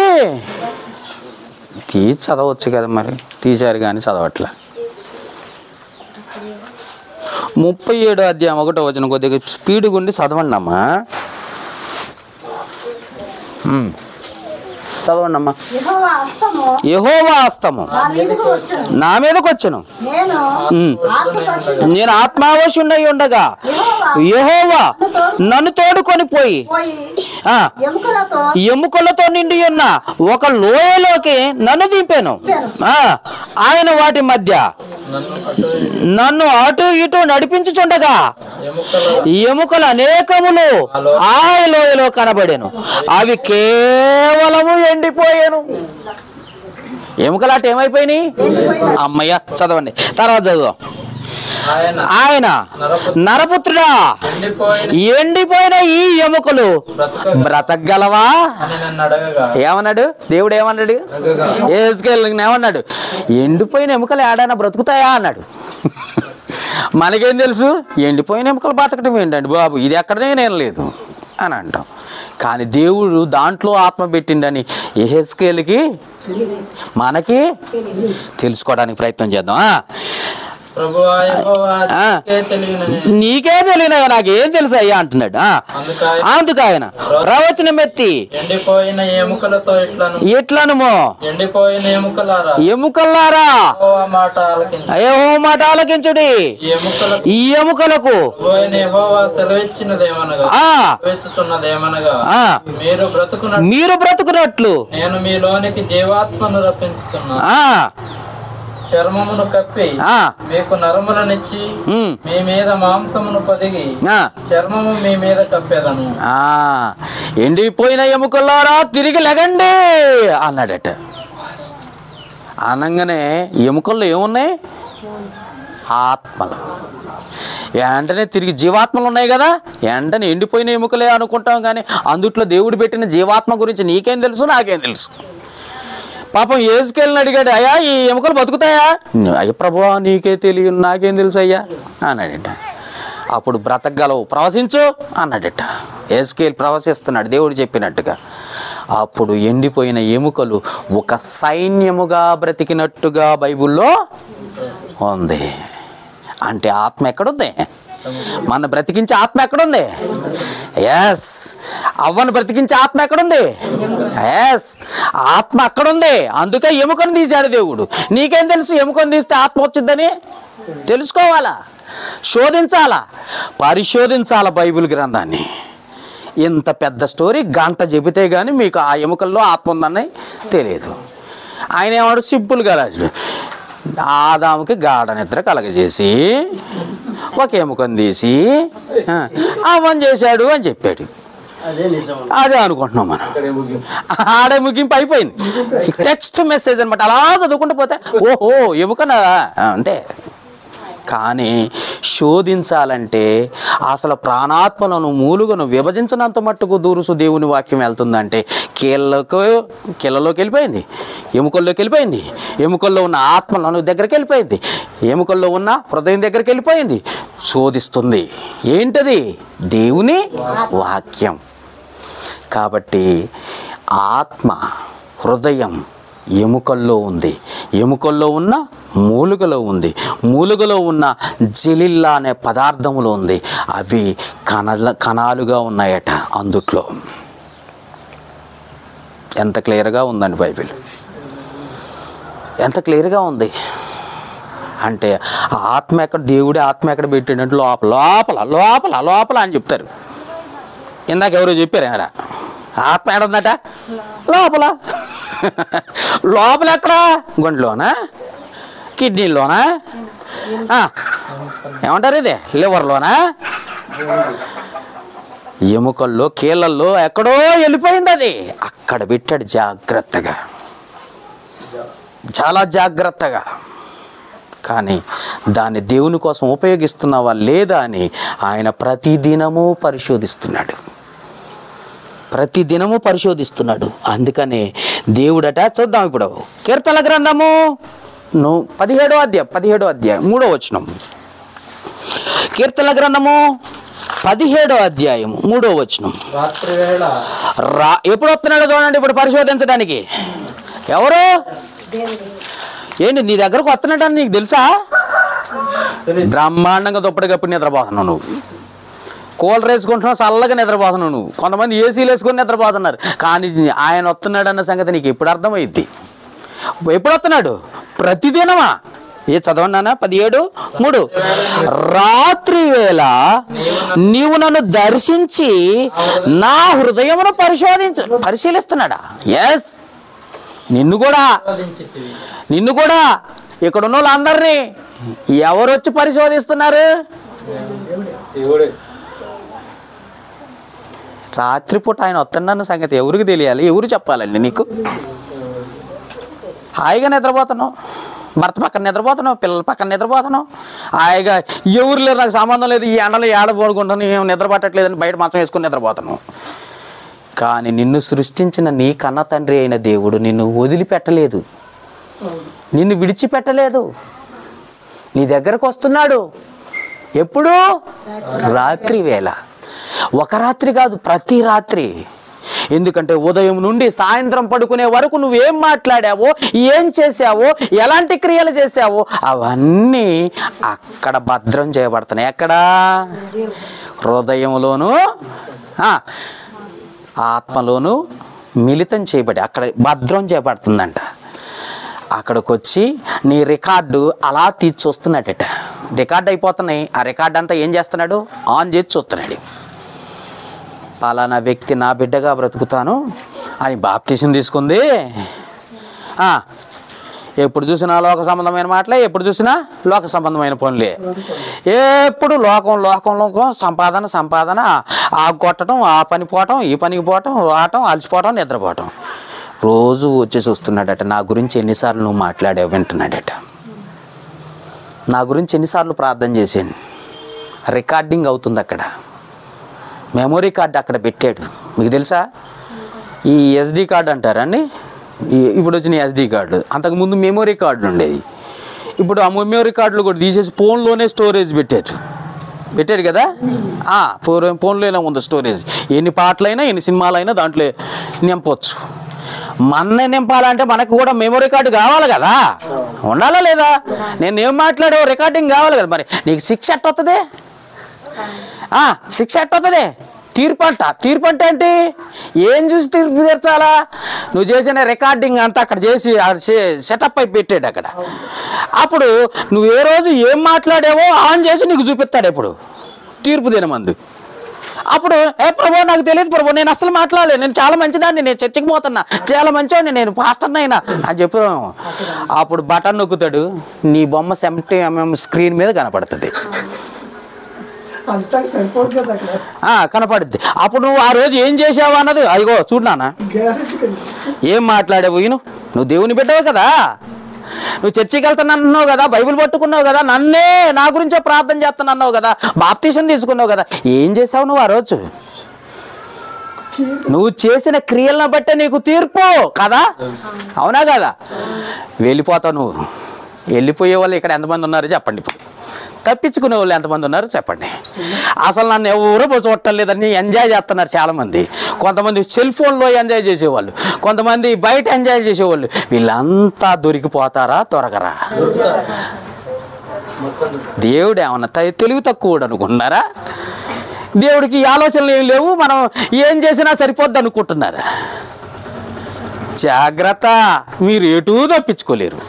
చదవచ్చు కదా, మరి తీశారు కానీ చదవట్లే. 37వ అధ్యాయం 1వ వచనం, కొద్దిగా స్పీడ్గా ఉండి చదవండి అమ్మా. చదవండి అమ్మా. యెహోవా హస్తము నా మీదకి వచ్చును, నేను ఆత్మావశుండై ఉండగా యెహోవా నన్ను తోడుకొని పోయి ఎముకలతో నిండి ఉన్న ఒక లోయలోకి నన్ను దింపాను. ఆయన వాటి మధ్య నన్ను అటు ఇటు నడిపించుచుండగా ఎముకలు అనేకములు ఆ లోయలో కనబడెను, అవి కేవలము ఎండిపోయాను. ఎముకలు అటు ఏమైపోయినాయి? అమ్మయ్య, చదవండి, తర్వాత చదువు. ఆయన నరపుత్రుడా, ఎండిపోయిన ఈ ఎముకలు బ్రతకగలవా? ఏమన్నాడు దేవుడు? ఏమన్నాడు? యెహెజ్కేలుని ఏమన్నాడు? ఎండిపోయిన ఎముకలు ఏడైనా బ్రతుకుతాయా అన్నాడు. మనకేం తెలుసు? ఎండిపోయిన ఎముకలు బతకటం ఏంటండి బాబు, ఇది ఎక్కడనే నేను లేదు అని అంటాం. కానీ దేవుడు దాంట్లో ఆత్మ పెట్టిండని యెహెజ్కేలుకి మనకి తెలుసుకోవడానికి ప్రయత్నం చేద్దాం. నీకే తెలియనా, నాకేం తెలుసు అయ్యా అంటున్నాడు. అందుకు ఆయన ప్రవచనం ఎత్తి ఎండిపోయిన ఎముకలతో ఎట్లను ఎముకల్లారా యెహోవా మాట ఆలకించుడి, ఈ ఎముకలకు మీరు బ్రతుకున్నట్లు నేను మీలోనికి జీవాత్మను రప్పించుతున్నా, చర్మమును కప్పి మీకు నరములనిచ్చి మీ మీద మాంసమును పొదిగి చర్మము మీ మీద కప్పేదను. ఎండిపోయిన ఎముకల్లారా తిరిగి లెగండి అన్నాడట. అనగానే ఎముకల్లో ఏమున్నాయి? ఆత్మలు. వెంటనే తిరిగి జీవాత్మలు ఉన్నాయి కదా, వెంటనే ఎండిపోయిన ఎముకలే అనుకుంటాం, కానీ అందుట్లో దేవుడు పెట్టిన జీవాత్మ గురించి నీకేం తెలుసు, నాకేం తెలుసు. పాపం యెహెజ్కేలుని అడిగాడు, అయ్యా ఈ ఎముకలు బతుకుతాయా? అయ్య ప్రభువా నీకే తెలియదు, నాకేం తెలుసు అయ్యా అన్నాడట. అప్పుడు బ్రతకగలవు, ప్రవశించు అన్నాడట. యెహెజ్కేలు ప్రవశిస్తున్నాడు దేవుడు చెప్పినట్టుగా. అప్పుడు ఎండిపోయిన ఎముకలు ఒక సైన్యముగా బ్రతికినట్టుగా బైబిల్లో ఉంది. అంటే ఆత్మ ఎక్కడుంది? మన బ్రతికించే ఆత్మ ఎక్కడుంది? ఎస్. అవ్వను బ్రతికించే ఆత్మ ఎక్కడుంది? ఎస్, ఆత్మ అక్కడుంది. అందుకే ఎముకను తీశాడు దేవుడు. నీకేం తెలుసు ఎముకను తీస్తే ఆత్మ వచ్చిందని? తెలుసుకోవాలా, శోధించాలా, పరిశోధించాలా బైబిల్ గ్రంథాన్ని. ఇంత పెద్ద స్టోరీ గంట చెబితే కానీ మీకు ఆ ఎముకల్లో ఆత్మ ఉందని తెలియదు. ఆయన ఏమాడు సింపుల్గా రాజు ఆదాముకి గాఢ నిద్ర కలగజేసి ఒక ఎముకను తీసి అవన్ చేశాడు అని చెప్పాడు. అదే అనుకుంటున్నాం మనం. ఆడే ముగింపు అయిపోయింది, టెక్స్ట్ మెసేజ్ అనమాట. అలా చదువుకుంటూ పోతే ఓహో ఎముకనా అంతే. కానీ శోధించాలంటే అసలు ప్రాణాత్మలను మూలుగను విభజించినంత మట్టుకు దూరుసు దేవుని వాక్యం వెళ్తుందంటే కీళ్ళలోకి వెళ్ళిపోయింది, ఎముకల్లోకి వెళ్ళిపోయింది, ఎముకల్లో ఉన్న ఆత్మలను దగ్గరికి వెళ్ళిపోయింది, ఎముకల్లో ఉన్న హృదయం దగ్గరికి వెళ్ళిపోయింది. శోధిస్తుంది. ఏంటది? దేవుని వాక్యం. కాబట్టి ఆత్మ, హృదయం ఎముకల్లో ఉంది, ఎముకల్లో ఉన్న మూలుగలో ఉంది, మూలుగలో ఉన్న జలిల్లా అనే పదార్థములో ఉంది. అవి కణాలుగా ఉన్నాయట అందుట్లో. ఎంత క్లియర్గా ఉందండి బైబిల్, ఎంత క్లియర్గా ఉంది. అంటే ఆత్మ ఎక్కడ, దేవుడే ఆత్మ ఎక్కడ పెట్టాడంటే లోపల లోపల లోపల లోపల అని చెప్తారు. ఇందాక ఎవరో చెప్పారు ఎక్కడ ఆత్మ ఎక్కడుందట? లోపల. లోపల ఎక్కడ? గుండెలోనా, కిడ్నీలోనా, ఏమంటారు ఇది లివర్లోనా, ఎముకల్లో, కీళ్ళల్లో ఎక్కడో వెళ్ళిపోయింది. అది అక్కడ పెట్టాడు జాగ్రత్తగా, చాలా జాగ్రత్తగా. కానీ దాన్ని దేవుని కోసం ఉపయోగిస్తున్నావా లేదా అని ఆయన ప్రతిదినము పరిశోధిస్తున్నాడు, ప్రతిదినము పరిశోధిస్తున్నాడు. అందుకనే దేవుడట, చూద్దాం ఇప్పుడు కీర్తనల గ్రంథము 17వ అధ్యాయం 3వ వచనం. కీర్తనల గ్రంథము 17వ అధ్యాయము 3వ వచనం. రాత్రి వేళ ఎప్పుడు వస్తున్నాడో చూడండి. ఇప్పుడు పరిశోధించడానికి ఎవరు? ఏంటి నీ దగ్గరకు వస్తున్నాడని నీకు తెలుసా? బ్రహ్మాండంగా దుప్పటికప్పుడు నిద్రపోతున్నావు నువ్వు. కూలర్ వేసుకుంటున్నావు, చల్లగా నిద్రపోతున్నావు నువ్వు. కొంతమంది ఏసీలు వేసుకొని నిద్రపోతున్నారు. కానీ ఆయన వస్తున్నాడు అన్న సంగతి నీకు ఎప్పుడు అర్థమైద్ది? ఎప్పుడు వస్తున్నాడు? ప్రతిదినమా? చదవండి నాన్న. 17:3. రాత్రి వేళ నీవు నన్ను దర్శించి నా హృదయమును పరిశీలిస్తున్నాడా? ఎస్, నిన్ను కూడా ఇక్కడ ఉన్న వాళ్ళందరినీ ఎవరు వచ్చి పరిశోధిస్తున్నారు? రాత్రిపూట ఆయన వస్తున్నాన్న సంగతి ఎవరికి తెలియాలి? ఎవరు చెప్పాలండి నీకు? హాయిగా నిద్రపోతున్నావు, భర్త పక్కన నిద్రపోతున్నావు, పిల్లల పక్కన నిద్రపోతున్నావు, హాయిగా ఎవరు లేరు, నాకు సంబంధం లేదు, ఈ ఎండలో ఏడ పడుకుంటాను, ఏం నిద్ర పట్టట్లేదని బయట మంచం వేసుకొని నిద్రపోతున్నావు. కానీ నిన్ను సృష్టించిన నీ కన్న తండ్రి అయిన దేవుడు నిన్ను వదిలిపెట్టలేదు, నిన్ను విడిచిపెట్టలేదు, నీ దగ్గరకు వస్తున్నాడు. ఎప్పుడు? రాత్రి వేళ. ఒక రాత్రి కాదు, ప్రతి రాత్రి. ఎందుకంటే ఉదయం నుండి సాయంత్రం పడుకునే వరకు నువ్వేం మాట్లాడావో, ఏం చేసావో, ఎలాంటి క్రియలు చేసావో అవన్నీ అక్కడ భద్రం చేయబడుతున్నాయి. ఎక్కడా? హృదయంలోనూ ఆత్మలోనూ మిళితం చేయబడి అక్కడ భద్రం చేయబడుతుందంట. అక్కడికి వచ్చి నీ రికార్డు అలా తీసి చూస్తున్నాడట. రికార్డ్ అయిపోతున్నాయి. ఆ రికార్డ్ అంతా ఏం చేస్తున్నాడు? ఆన్ చేసి చూస్తున్నాడు. పలానా వ్యక్తి నా బిడ్డగా బ్రతుకుతాను అని బాప్తిసం తీసుకుంది. ఎప్పుడు చూసినా లోక సంబంధమైన మాటలే, ఎప్పుడు చూసినా లోక సంబంధమైన పనులే, ఎప్పుడు లోకం సంపాదన ఆ కొట్టడం, ఆ పని పోవటం, ఈ పనికి పోవటం, రావటం, అలసిపోవటం, నిద్రపోవటం. రోజు వచ్చి చూస్తున్నాడట. నా గురించి ఎన్నిసార్లు నువ్వు మాట్లాడావు వింటున్నాడట. నా గురించి ఎన్నిసార్లు ప్రార్థన చేశాను. రికార్డింగ్ అవుతుంది అక్కడ. మెమొరీ కార్డు అక్కడ పెట్టాడు. మీకు తెలుసా? ఈ SD కార్డు అంటారండి. ఇప్పుడు వచ్చిన SD కార్డు. అంతకుముందు మెమొరీ కార్డు ఉండేది. ఇప్పుడు ఆ మెమొరీ కార్డులు కూడా తీసేసి ఫోన్లోనే స్టోరేజ్ పెట్టాడు కదా. ఫోన్లోనే ఉంది స్టోరేజ్. ఎన్ని పాటలైనా ఎన్ని సినిమాలైనా దాంట్లో నింపవచ్చు. మన నింపాలంటే మనకు కూడా మెమొరీ కార్డు కావాలి కదా, ఉండాలా లేదా? నేను ఏం మాట్లాడావు రికార్డింగ్ కావాలి కదా. మరి నీకు శిక్ష ఎట్టొస్తుంది? శిక్ష ఎట్టొస్తుంది? తీర్పు అంటే ఏంటి? ఏం చూసి తీర్పు తీర్చాలా? నువ్వు చేసిన రికార్డింగ్ అంతా అక్కడ చేసి సెటప్ అయి పెట్టాడు అక్కడ. అప్పుడు నువ్వు ఏ రోజు ఏం మాట్లాడావో ఆన్ చేసి నీకు చూపిస్తాడు ఎప్పుడు తీర్పు దినమందు. అప్పుడు ప్రభు నాకు తెలియదు ప్రభు, నేను అసలు మాట్లాడలేదు, నేను చాలా మంచిదాన్ని, నేను చర్చికి పోతున్నా, చాలా మంచివాడిని, నేను పాస్టర్ని అయినా అని చెప్పు. అప్పుడు బటన్ నొక్కుతాడు, నీ బొమ్మ 70mm స్క్రీన్ మీద కనపడుతుంది. కనపడుద్ది. అప్పుడు నువ్వు ఆ రోజు ఏం చేసావు అన్నది అదిగో చూడు నాన్న, ఏం మాట్లాడావు. నువ్వు దేవుని బిడ్డవు కదా, నువ్వు చర్చికి వెళ్తానన్నావు కదా, బైబిల్ పట్టుకున్నావు కదా, నా గురించే ప్రార్థన చేస్తానన్నావు కదా, బాప్తిసం తీసుకున్నావు కదా, ఏం చేసావు నువ్వు ఆ రోజు? నువ్వు చేసిన క్రియలను బట్టే నీకు తీర్పు కదా, అవునా కదా? వెళ్ళిపోతావు నువ్వు. వెళ్ళిపోయే వాళ్ళు ఇక్కడ ఎంతమంది ఉన్నారు చెప్పండి? తప్పించుకునే వాళ్ళు ఎంతమంది ఉన్నారు చెప్పండి? అసలు నన్ను ఎవరు చూడలేదని ఎంజాయ్ చేస్తున్నారు చాలామంది. కొంతమంది సెల్ ఫోన్లో ఎంజాయ్ చేసేవాళ్ళు, కొంతమంది బయట ఎంజాయ్ చేసేవాళ్ళు. వీళ్ళంతా దొరికిపోతారా? దొరకరా? దేవుడు ఏమన్నా తెలివి తక్కువ అనుకుంటున్నారా? దేవుడికి ఆలోచనలు ఏం లేవు, మనం ఏం చేసినా సరిపోద్ది అనుకుంటున్నారా? జాగ్రత్త, మీరు ఎటూ తప్పించుకోలేరు.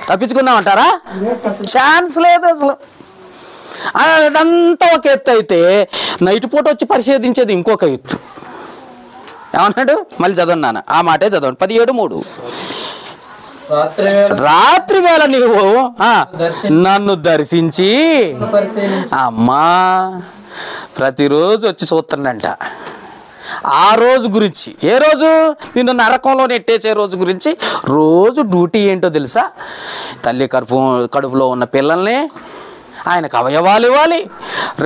తప్పించుకుందామంటారా? ఛాన్స్ లేదు అసలు. అదంతా ఒక ఎత్తు అయితే నైట్ పూట వచ్చి పరిశోధించేది ఇంకొక ఎత్తు. ఏమన్నాడు? మళ్ళీ చదవండి నాన్న, ఆ మాటే చదవండి. 17:3. రాత్రి వేళ నీవు నన్ను దర్శించి, అమ్మా ప్రతిరోజు వచ్చి చూస్తానంట. ఆ రోజు గురించి, ఏ రోజు? నిన్ను నరకంలో నెట్టేసే రోజు గురించి. రోజు డ్యూటీ ఏంటో తెలుసా? తల్లి కడుపులో ఉన్న పిల్లల్ని ఆయనకు అవయవాలు ఇవ్వాలి.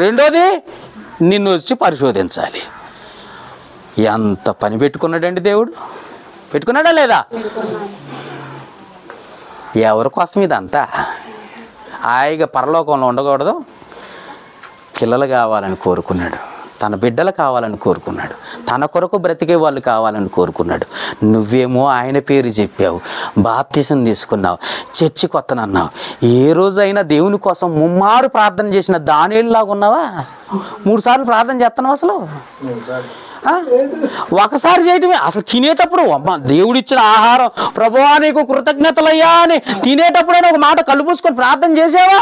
రెండోది నిన్ను వచ్చి పరిశోధించాలి. ఎంత పని పెట్టుకున్నాడండి దేవుడు? పెట్టుకున్నాడా లేదా? ఎవరి కోసం ఇదంతా? హాయిగా పరలోకంలో ఉండకూడదు, పిల్లలు కావాలని కోరుకున్నాడు, తన బిడ్డలు కావాలని కోరుకున్నాడు, తన కొరకు బ్రతికే వాళ్ళు కావాలని కోరుకున్నాడు. నువ్వేమో ఆయన పేరు చెప్పావు, బాప్తిసం తీసుకున్నావు, చర్చి కొత్తనన్నావు. ఏ రోజైనా దేవుని కోసం ముమ్మారు ప్రార్థన చేసిన దానియేలులాగా ఉన్నావా? 3 సార్లు ప్రార్థన చేస్తున్నావు అసలు? ఒకసారి చేయటమే. అసలు తినేటప్పుడు అమ్మ దేవుడిచ్చిన ఆహారం ప్రభువా నీకు కృతజ్ఞతలయ్యా అని తినేటప్పుడైనా ఒక మాట కళ్ళు పూసుకొని ప్రార్థన చేసావా?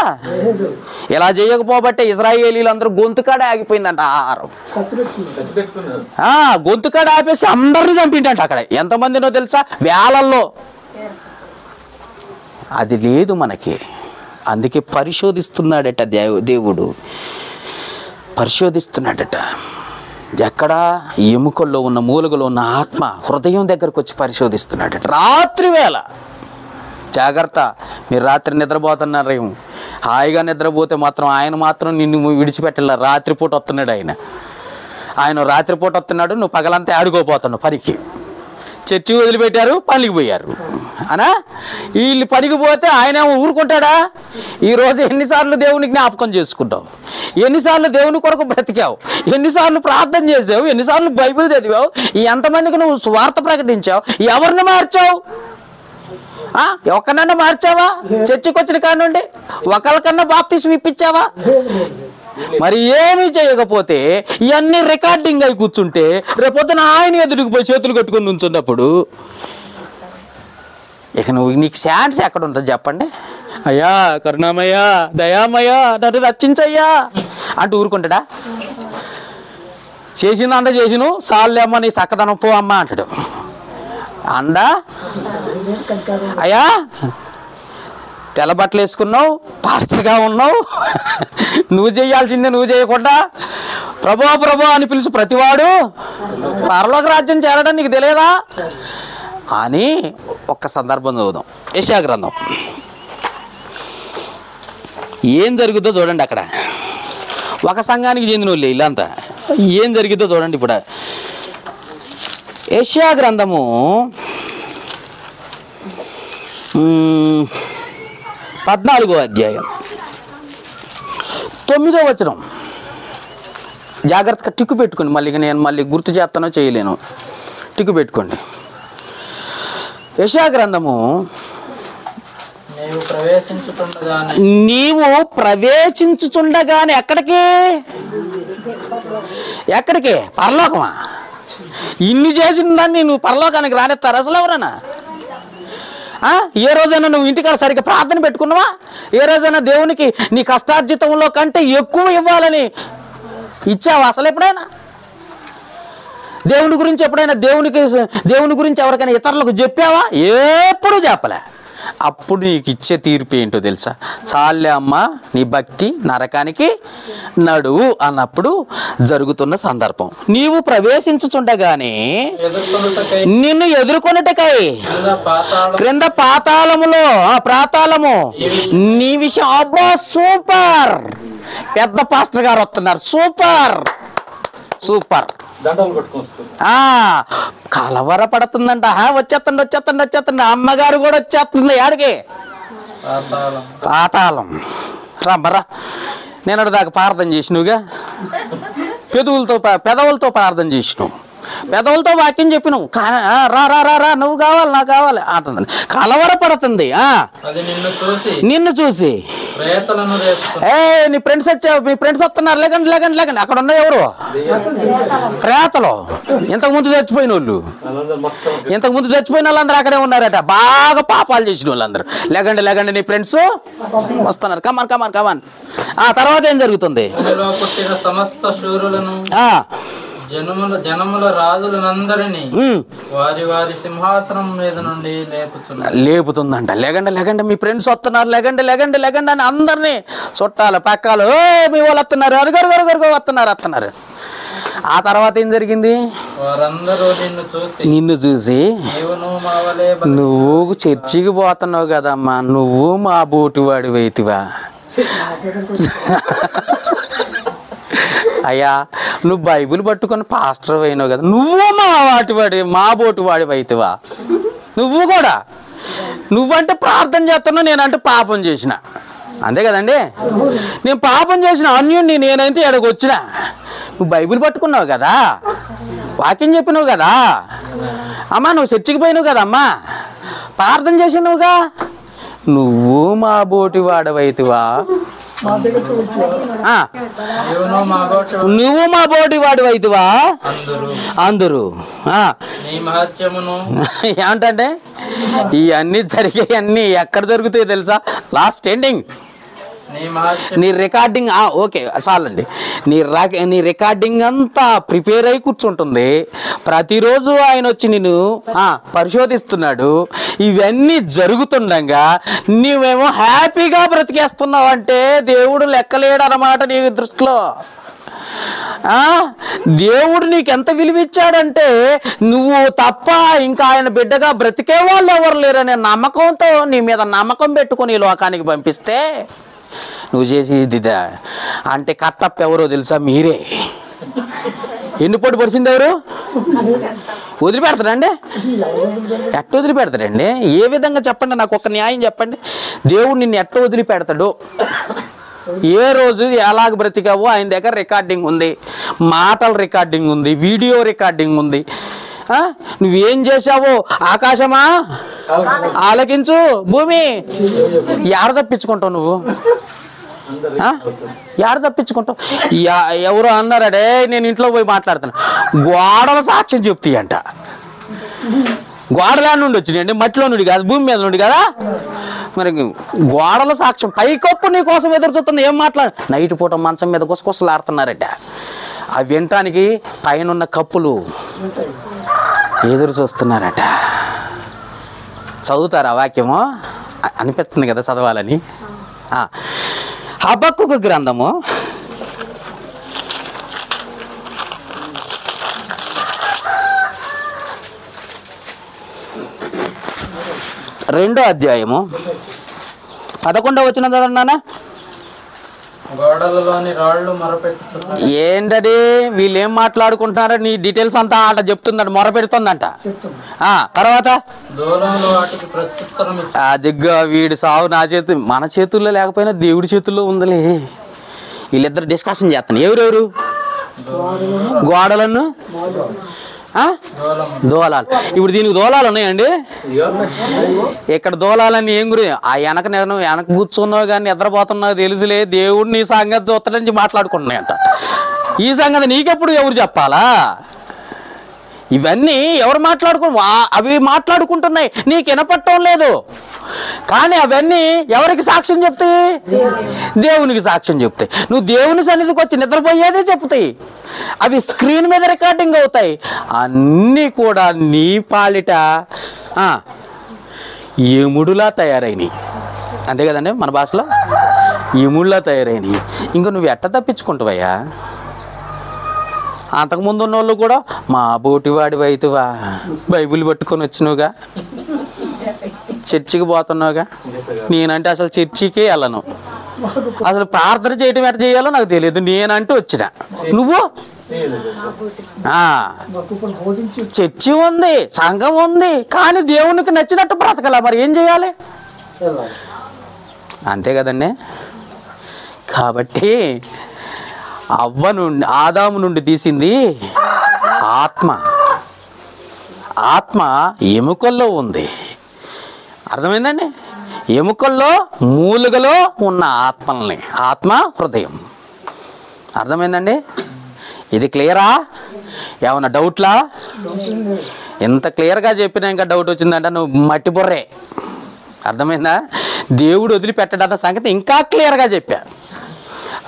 ఇలా చేయకపోబట్టే ఇశ్రాయేలీలు అందరూ గొంతుకాడే ఆగిపోయిందంట ఆహారం. గొంతుకాడ ఆపేసి అందరినీ చంపిండంట అక్కడ. ఎంతమందినో తెలుసా? వేలల్లో. అది లేదు మనకి. అందుకే పరిశోధిస్తున్నాడట దేవుడు, పరిశోధిస్తున్నాడట. ఎక్కడ? ఎముకల్లో ఉన్న మూలుగలో ఉన్న ఆత్మ హృదయం దగ్గరకు వచ్చి పరిశోధిస్తున్నాడట. రాత్రి వేళ జాగ్రత్త. మీరు రాత్రి నిద్రపోతున్నారేమో, హాయిగా నిద్రపోతే మాత్రం ఆయన మాత్రం నిన్ను విడిచిపెట్టలే. రాత్రిపూట వస్తున్నాడు ఆయన రాత్రిపూట వస్తున్నాడు, నువ్వు పగలంతా ఆడుకోపోతున్నావు పనికి. చర్చి వదిలిపెట్టారు, పనికి పోయారు అనా? వీళ్ళు పనికి పోతే ఆయన ఊరుకుంటాడా? ఈరోజు ఎన్నిసార్లు దేవుని జ్ఞాపకం చేసుకుంటావు, ఎన్నిసార్లు దేవుని కొరకు బ్రతికావు, ఎన్నిసార్లు ప్రార్థన చేసావు, ఎన్నిసార్లు బైబిల్ చదివావు, ఎంతమందికి నువ్వు స్వార్థ ప్రకటించావు, ఎవరిని మార్చావు? ఒకనన్నా మార్చావా? చర్చికి వచ్చిన కానుండి ఒకరికన్నా బాప్తిసం ఇప్పించావా? మరి ఏమీ చేయకపోతే ఇవన్నీ రికార్డింగ్ అయి కూర్చుంటే రేపొద్దున ఆయన ఎదురుకు పోయి చేతులు కట్టుకొని నుంచున్నప్పుడు ఇక నీకు ఛాన్స్ ఎక్కడ ఉంటుంది చెప్పండి? అయ్యా కరుణామయ్యా దయామయ్యా నన్ను రక్షించయ్యా అంటూ ఊరుకుంటాడా? చేసిందంతా చేసిను చాలేమ్మ నీ చక్కదనం పో అమ్మ అంటాడు. అండా అయ్యా తెల్ల బట్టలు వేసుకున్నావు, పాస్టర్గా ఉన్నావు, నువ్వు చేయాల్సిందే నువ్వు చేయకుండా ప్రభా ప్రభా అని పిలుచు ప్రతివాడు పరలోక రాజ్యం చేరడం నీకు తెలియదా అని ఒక్క సందర్భం చదువుదాం. యెషయా గ్రంథం. ఏం జరుగుతుందో చూడండి. అక్కడ ఒక సంఘానికి చెందిన వాళ్ళు ఇల్లంతా ఏం జరిగిద్దో చూడండి. ఇప్పుడు యెషయా గ్రంథము 14వ అధ్యాయం 9వ వచనం. జాగ్రత్తగా టిక్కు పెట్టుకోండి. నేను గుర్తు చేస్తానో చేయలేను. టిక్కు పెట్టుకోండి. యెషయా గ్రంథము. నీవు ప్రవేశించుచుండగానే ఎక్కడికి? పరలోకమా? ఇన్ని చేసిన దాన్ని నువ్వు పరలోకానికి రానిస్తారు అసలు ఎవరన్నా? ఏ రోజైనా నువ్వు ఇంటికాడ సరిగ్గా ప్రార్థన పెట్టుకున్నావా? ఏ రోజైనా దేవునికి నీ కష్టార్జితంలో కంటే ఎక్కువ ఇవ్వాలని ఇచ్చావా అసలు ఎప్పుడైనా? దేవుని గురించి ఎప్పుడైనా దేవుని గురించి ఎవరికైనా ఇతరులకు చెప్పావా? ఎప్పుడు చెప్పలే. అప్పుడు నీకు ఇచ్చే తీర్పు ఏంటో తెలుసా? చాలే అమ్మా నీ భక్తి నరకానికి నడువు అన్నప్పుడు జరుగుతున్న సందర్భం. నీవు ప్రవేశించుచుండగానే నిన్ను ఎదుర్కొనుటకై క్రింద పాతాళము నీ విషయం. అబ్బా సూపర్, పెద్ద పాస్టర్ గారు వస్తున్నారు. Super super. కలవర పడుతుందంట. వచ్చేస్తండి అమ్మగారు కూడా వచ్చేస్తుంది. ఆడికి పాతాళం రమ్మరా. నేను దాకా ప్రార్థన చేసినవుగా, పెదవులతో ప్రార్థన చేసినావు, పెదవులతో వాక్యం చెప్పినావు. రా రా రా రా నువ్వు కావాలి నాకు కావాలి అంటుంది. కలవర పడుతుంది. నిన్ను చూసి నీ ఫ్రెండ్స్ వచ్చావు, మీ ఫ్రెండ్స్ వస్తున్నారు, లేకండి. అక్కడ ఉన్న ఎవరు? ప్రేతలు. ఇంతకుముందు చచ్చిపోయిన వాళ్ళందరూ అక్కడే ఉన్నారట. బాగా పాపాలు చేసిన వాళ్ళందరూ. లేకండి నీ ఫ్రెండ్స్ వస్తున్నారు. కమాన్. ఆ తర్వాత ఏం జరుగుతుంది? జనముల రాజులందరినీ వారి వారి సింహాసనం మీద నుండి లేపుతుందంట. లేకండి మీ ఫ్రెండ్స్ వస్తున్నారు, లేకండి అని అందరినీ చుట్టాలు పక్కాలు మీ వాళ్ళు వస్తున్నారు, అరుగరు వస్తున్నారు. ఆ తర్వాత ఏం జరిగింది? వారందరూ నిన్ను చూసి నువ్వు చర్చికి పోతున్నావు కదమ్మా, నువ్వు మా బోటి వాడి వైతివా? అయ్యా నువ్వు బైబిల్ పట్టుకొని పాస్టర్ అయినావు కదా, నువ్వు మా బోటి వాడి వైతివా? నువ్వు కూడా నువ్వంటే ప్రార్థన చేస్తున్నావు, నేనంటే పాపం చేసిన. అంతే కదండి. నేను పాపం చేసిన అన్యుణ్ణి నేనైతే ఇక్కడికి వచ్చిన, నువ్వు బైబిల్ పట్టుకున్నావు కదా, వాక్యం చెప్పినావు కదా అమ్మా, నువ్వు చర్చికి పోయినావు కదమ్మా, ప్రార్థన చేసినావుగా, నువ్వు మా బోటి వాడవైతువా, నువ్వు మా బోటి వాడివైతువా అందరూ ఏమంటే ఇవన్నీ జరిగాయన్నీ ఎక్కడ జరుగుతాయో తెలుసా? లాస్ట్ ఎండింగ్ నీ రికార్డింగ్ ఓకే చాలండి, నీ రికార్డింగ్ అంతా ప్రిపేర్ అయి కూర్చుంటుంది. ప్రతిరోజు ఆయన వచ్చి నిన్ను పరిశోధిస్తున్నాడు. ఇవన్నీ జరుగుతుండగా నీవేమో హ్యాపీగా బ్రతికేస్తున్నావు అంటే దేవుడు లెక్కలేడు అన్నమాట నీ దృష్టిలో. దేవుడు నీకు ఎంత విలువిచ్చాడంటే నువ్వు తప్ప ఇంకా ఆయన బిడ్డగా బ్రతికే వాళ్ళు ఎవరు లేరనే నమ్మకంతో నీ మీద నమ్మకం పెట్టుకొని ఈ లోకానికి పంపిస్తే నువ్వు చేసేది ఇదా అంటే కట్టప్ప ఎవరో తెలుసా? మీరే. ఎన్ని పొడి పడిచింది ఎవరు? వదిలిపెడతాడండి? ఎట్ట వదిలిపెడతాడండి? ఏ విధంగా చెప్పండి, నాకు ఒక న్యాయం చెప్పండి. దేవుడు నిన్ను ఎట్ట వదిలిపెడతాడు? ఏ రోజు ఎలాగ బ్రతికావో ఆయన దగ్గర రికార్డింగ్ ఉంది, మాటల రికార్డింగ్ ఉంది, వీడియో రికార్డింగ్ ఉంది. నువ్వేం చేసావో ఆకాశమా ఆలకించు, భూమి యాడ తప్పించుకుంటావు నువ్వు? యాడ తప్పించుకుంటావు? ఎవరో అన్నారడే, నేను ఇంట్లో పోయి మాట్లాడుతున్నా, గోడల సాక్ష్యం చెప్తాయంట. గోడలా నుండి వచ్చినాయండి, మట్టిలో నుండి కాదు, భూమి మీద నుండి కదా. మరి గోడల సాక్ష్యం, పైకప్పు నీ కోసం ఎదురు చూస్తున్నా, ఏం మాట్లాడు? నైట్ పూట మంచం మీద గుసగుసలాడుతున్నారట. అవి వినటానికి పైన ఉన్న కప్పులు ఎదురు చూస్తున్నారట. చదువుతారా వాక్యము? అనిపిస్తుంది కదా చదవాలని. హబక్కూకు గ్రంథము 2వ అధ్యాయము 11వ వచనం చదవండి నాన్న. ఏంటది వీళ్ళు ఏం మాట్లాడుకుంటున్నారో నీ డీటెయిల్స్ అంతా ఆట చెప్తుందంట, మొరపెడుతుందంట. తర్వాత దిగ్గా వీడి సావు నా చేతి, మన చేతుల్లో లేకపోయినా దేవుడి చేతుల్లో ఉందిలే. వీళ్ళిద్దరు డిస్కషన్ చేస్తాను. ఎవరెవరు? గోడలను దోలాలు. ఇప్పుడు దీనికి దోలాలు ఉన్నాయండి. ఇక్కడ దోలాలని ఏం గురి? వెనక నేను వెనక కూర్చున్నావు కానీ నిద్రపోతున్నావు తెలుసులే, దేవుడు నీ సంగతి చూస్తాడని మాట్లాడుకుంటున్నాయంట. ఈ సంగతి నీకెప్పుడు ఎవరు చెప్పాలా? ఇవన్నీ ఎవరు అవి మాట్లాడుకుంటున్నాయి, నీకు వినపట్టడం లేదు. కానీ అవన్నీ ఎవరికి సాక్ష్యం చెప్తాయి? దేవునికి సాక్ష్యం చెప్తాయి. నువ్వు దేవుని సన్నిధికి వచ్చి నిద్రపోయేదే చెప్తాయి. అవి స్క్రీన్ మీద రికార్డింగ్ అవుతాయి. అన్నీ కూడా నీ పాలిట ఎముడులా తయారైనవి. అంతే కదండి మన భాషలో, ఎముడులా తయారైనవి. ఇంకా నువ్వు ఎట్ట తప్పించుకుంటావయ్యా? అంతకుముందు ఉన్న వాళ్ళు కూడా మా బోటివాడి వైతువా, బైబిల్ పట్టుకొని వచ్చినవుగా, చర్చికి పోతున్నావుగా. నేనంటే అసలు చర్చికే వెళ్ళను, అసలు ప్రార్థన చేయటం ఎట్ట చేయాలో నాకు తెలియదు, నేనంటూ వచ్చిన. నువ్వు చర్చి ఉంది, సంఘం ఉంది, కానీ దేవునికి నచ్చినట్టు బ్రతకాల. మరి ఏం చేయాలి? అంతే కదండి. కాబట్టి ఆదాము నుండి తీసింది ఆత్మ. ఆత్మ ఎముకల్లో ఉంది. అర్థమైందండి? ఎముకల్లో మూలుగలో ఉన్న ఆత్మల్ని, ఆత్మ హృదయం. అర్థమైందండి? ఇది క్లియరా? ఏమన్నా డౌట్లా? ఎంత క్లియర్గా చెప్పినా ఇంకా డౌట్ వచ్చిందంట నువ్వు మట్టి బుర్రే. అర్థమైందా? దేవుడు వదిలిపెట్టడన్న సంగతి ఇంకా క్లియర్గా చెప్పా.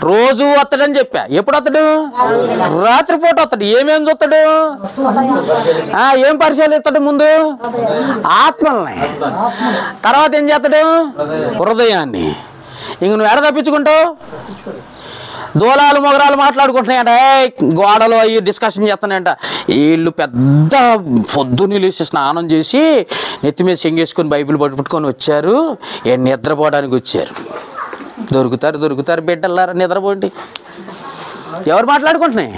రోజు వస్తాడని చెప్పా. ఎప్పుడు వస్తాడు? రాత్రిపూట వస్తాడు. ఏమేం చూస్తాడు? ఏం పరిశీలిస్తాడు? ముందు ఆత్మల్ని, తర్వాత ఏం చేస్తాడు? హృదయాన్ని. ఇంక నువ్వు ఎడ తప్పించుకుంటావు? దూలాలు మొగరాలు మాట్లాడుకుంటున్నాయంట, గోడలో అయ్యి డిస్కషన్ చేస్తున్నాయంట. వీళ్ళు పెద్ద పొద్దున్న లేచి స్నానం చేసి నెత్తి మీద చెంగేసుకొని బైబిల్ పట్టుకొని వచ్చారు, నిద్రపోవడానికి వచ్చారు. దొరుకుతారు బిడ్డలారా, నిద్రపోండి. ఎవరు మాట్లాడుకుంటున్నాయి?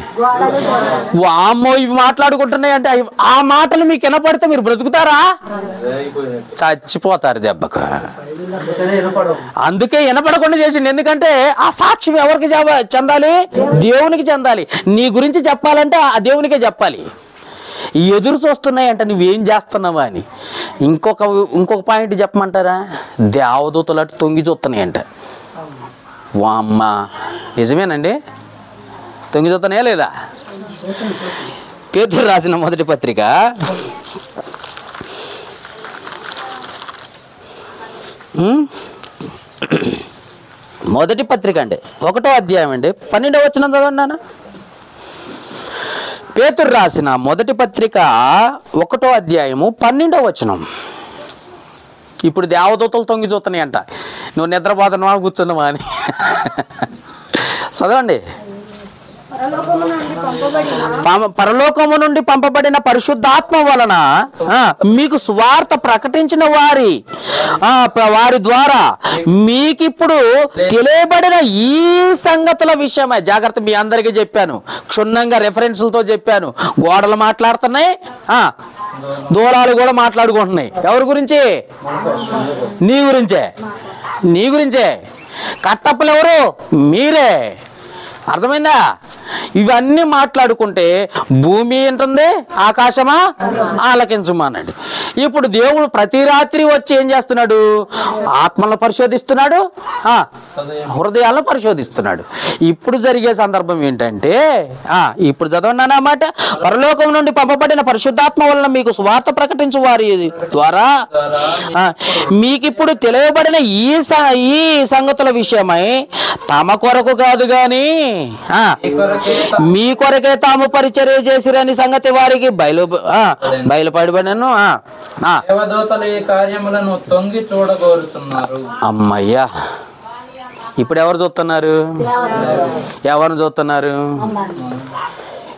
వామ్మో ఇవి మాట్లాడుకుంటున్నాయి అంటే ఆ మాటలు మీకు వినపడితే మీరు బ్రతుకుతారా? చచ్చిపోతారు దెబ్బకు. అందుకే వినపడకుండా చేసిండు. ఎందుకంటే ఆ సాక్ష్యం ఎవరికి చెందాలి? దేవునికి చెందాలి. నీ గురించి చెప్పాలంటే ఆ దేవునికే చెప్పాలి. ఎదురు చూస్తున్నాయి అంటే నువ్వేం చేస్తున్నావా అని. ఇంకొక పాయింట్ చెప్పమంటారా? దేవదూతలు అటు తొంగి చూస్తున్నాయంట. వామ్మ నిజమేనండి, తొంగి చూస్తున్నాయా లేదా? పేతురు రాసిన మొదటి పత్రిక మొదటి పత్రిక అండి 1వ అధ్యాయం అండి 12వ వచనం చదవండి నాన్న. పేతురు రాసిన మొదటి పత్రిక 1వ అధ్యాయము 12వ వచనం. ఇప్పుడు దేవదూతలు తొంగి చూస్తున్నాయి అంట. నువ్వు నిద్రపోతున్నావా కూర్చున్నావా అని. చదవండి. పరలోకము నుండి పంపబడిన పరిశుద్ధాత్మ వలన మీకు సువార్త ప్రకటించిన వారి ద్వారా మీకిప్పుడు తెలియబడిన ఈ సంగతుల విషయమై జాగ్రత్త. మీ అందరికీ చెప్పాను, క్షుణ్ణంగా రెఫరెన్స్లతో చెప్పాను. గోడలు మాట్లాడుతున్నాయి, దూరాలు కూడా మాట్లాడుకుంటున్నాయి. ఎవరి గురించి? నీ గురించే. కట్టప్పలు ఎవరు? మీరే. అర్థమైందా? ఇవన్నీ మాట్లాడుకుంటే భూమి ఏంటుంది, ఆకాశమా ఆలకించమా అన్నాడు. ఇప్పుడు దేవుడు ప్రతి రాత్రి వచ్చి ఏం చేస్తున్నాడు? ఆత్మలను పరిశోధిస్తున్నాడు, హృదయాలను పరిశోధిస్తున్నాడు. ఇప్పుడు జరిగే సందర్భం ఏంటంటే ఇప్పుడు చదవండి అన్నమాట. పరలోకం నుండి పంపబడిన పరిశుద్ధాత్మ వలన మీకు సువార్త ప్రకటించు వారి ద్వారా మీకిప్పుడు తెలియబడిన ఈ సంగతుల విషయమై తమ కొరకు కాదు గాని మీ కొరకే తాము పరిచర్య చేసిరని సంగతి వారికి బయలుపడబడను. అమ్మయ్యా, ఇప్పుడు ఎవరు చూస్తున్నారు? ఎవరిని చూస్తున్నారు?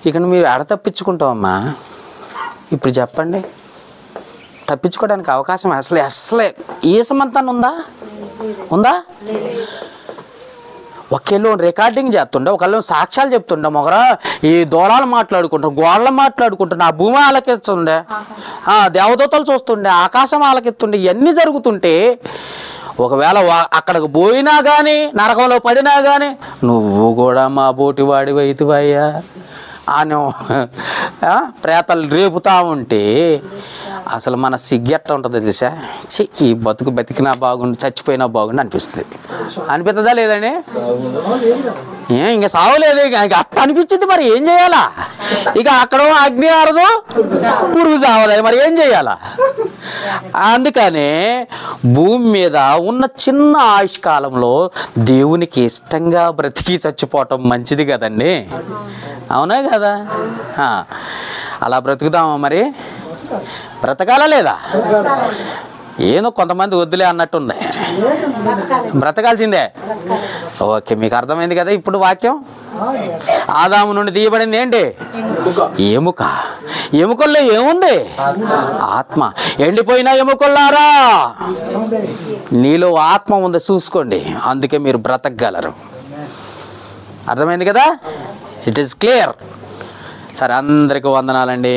ఇక్కడ మీరు ఎడ తప్పించుకుంటావమ్మా? ఇప్పుడు చెప్పండి. తప్పించుకోవడానికి అవకాశం అసలే ఏ సమంతాన్ని ఉందా? ఒకళ్ళు రికార్డింగ్ చేస్తుండే, ఒకళ్ళు సాక్ష్యాలు చెప్తుండే, ఒకరు ఈ దూరాలు మాట్లాడుకుంటారు, గోడలు మాట్లాడుకుంటుండే, ఆ భూమి ఆలకిస్తుండే, దేవదూతలు చూస్తుండే, ఆకాశం ఆలకిస్తుండే. ఇవన్నీ జరుగుతుంటే ఒకవేళ అక్కడికి పోయినా కానీ, నరకంలో పడినా కానీ నువ్వు కూడా మా బోటి వాడివి అవుతావయ్యా అని ప్రేతలు రేపుతా ఉంటే అసలు మన సిగ్గెట్ట ఉంటుంది తెలుసా? ఈ బతికినా బాగుండి చచ్చిపోయినా బాగుండి అనిపిస్తుందా లేదండి? ఇంకా సావలేదు, అట్ట అనిపించింది. మరి ఏం చేయాలా? ఇక అక్కడ అగ్ని ఆరదు, పురుగు సావలేదు, మరి ఏం చేయాలా? అందుకనే భూమి మీద ఉన్న చిన్న ఆయుష్కాలంలో దేవునికి ఇష్టంగా బ్రతికి చచ్చిపోవటం మంచిది కదండి. అవునా కదా? అలా బ్రతుకుదామా? మరి బ్రతకాలా లేదా? ఏదో కొంతమంది వద్దులే అన్నట్టుంది, బ్రతకాల్సిందే. ఓకే, మీకు అర్థమైంది కదా ఇప్పుడు వాక్యం? ఆదాము నుండి తీయబడింది ఏంటి? ఎముక. ఎముకల్లో ఏముంది? ఆత్మ. ఎండిపోయిన ఎముకల్లారా, నీలో ఆత్మ ఉంది, చూసుకోండి. అందుకే మీరు బ్రతకగలరు. అర్థమైంది కదా? It is clear. సరే, అందరికీ వందనాలండి.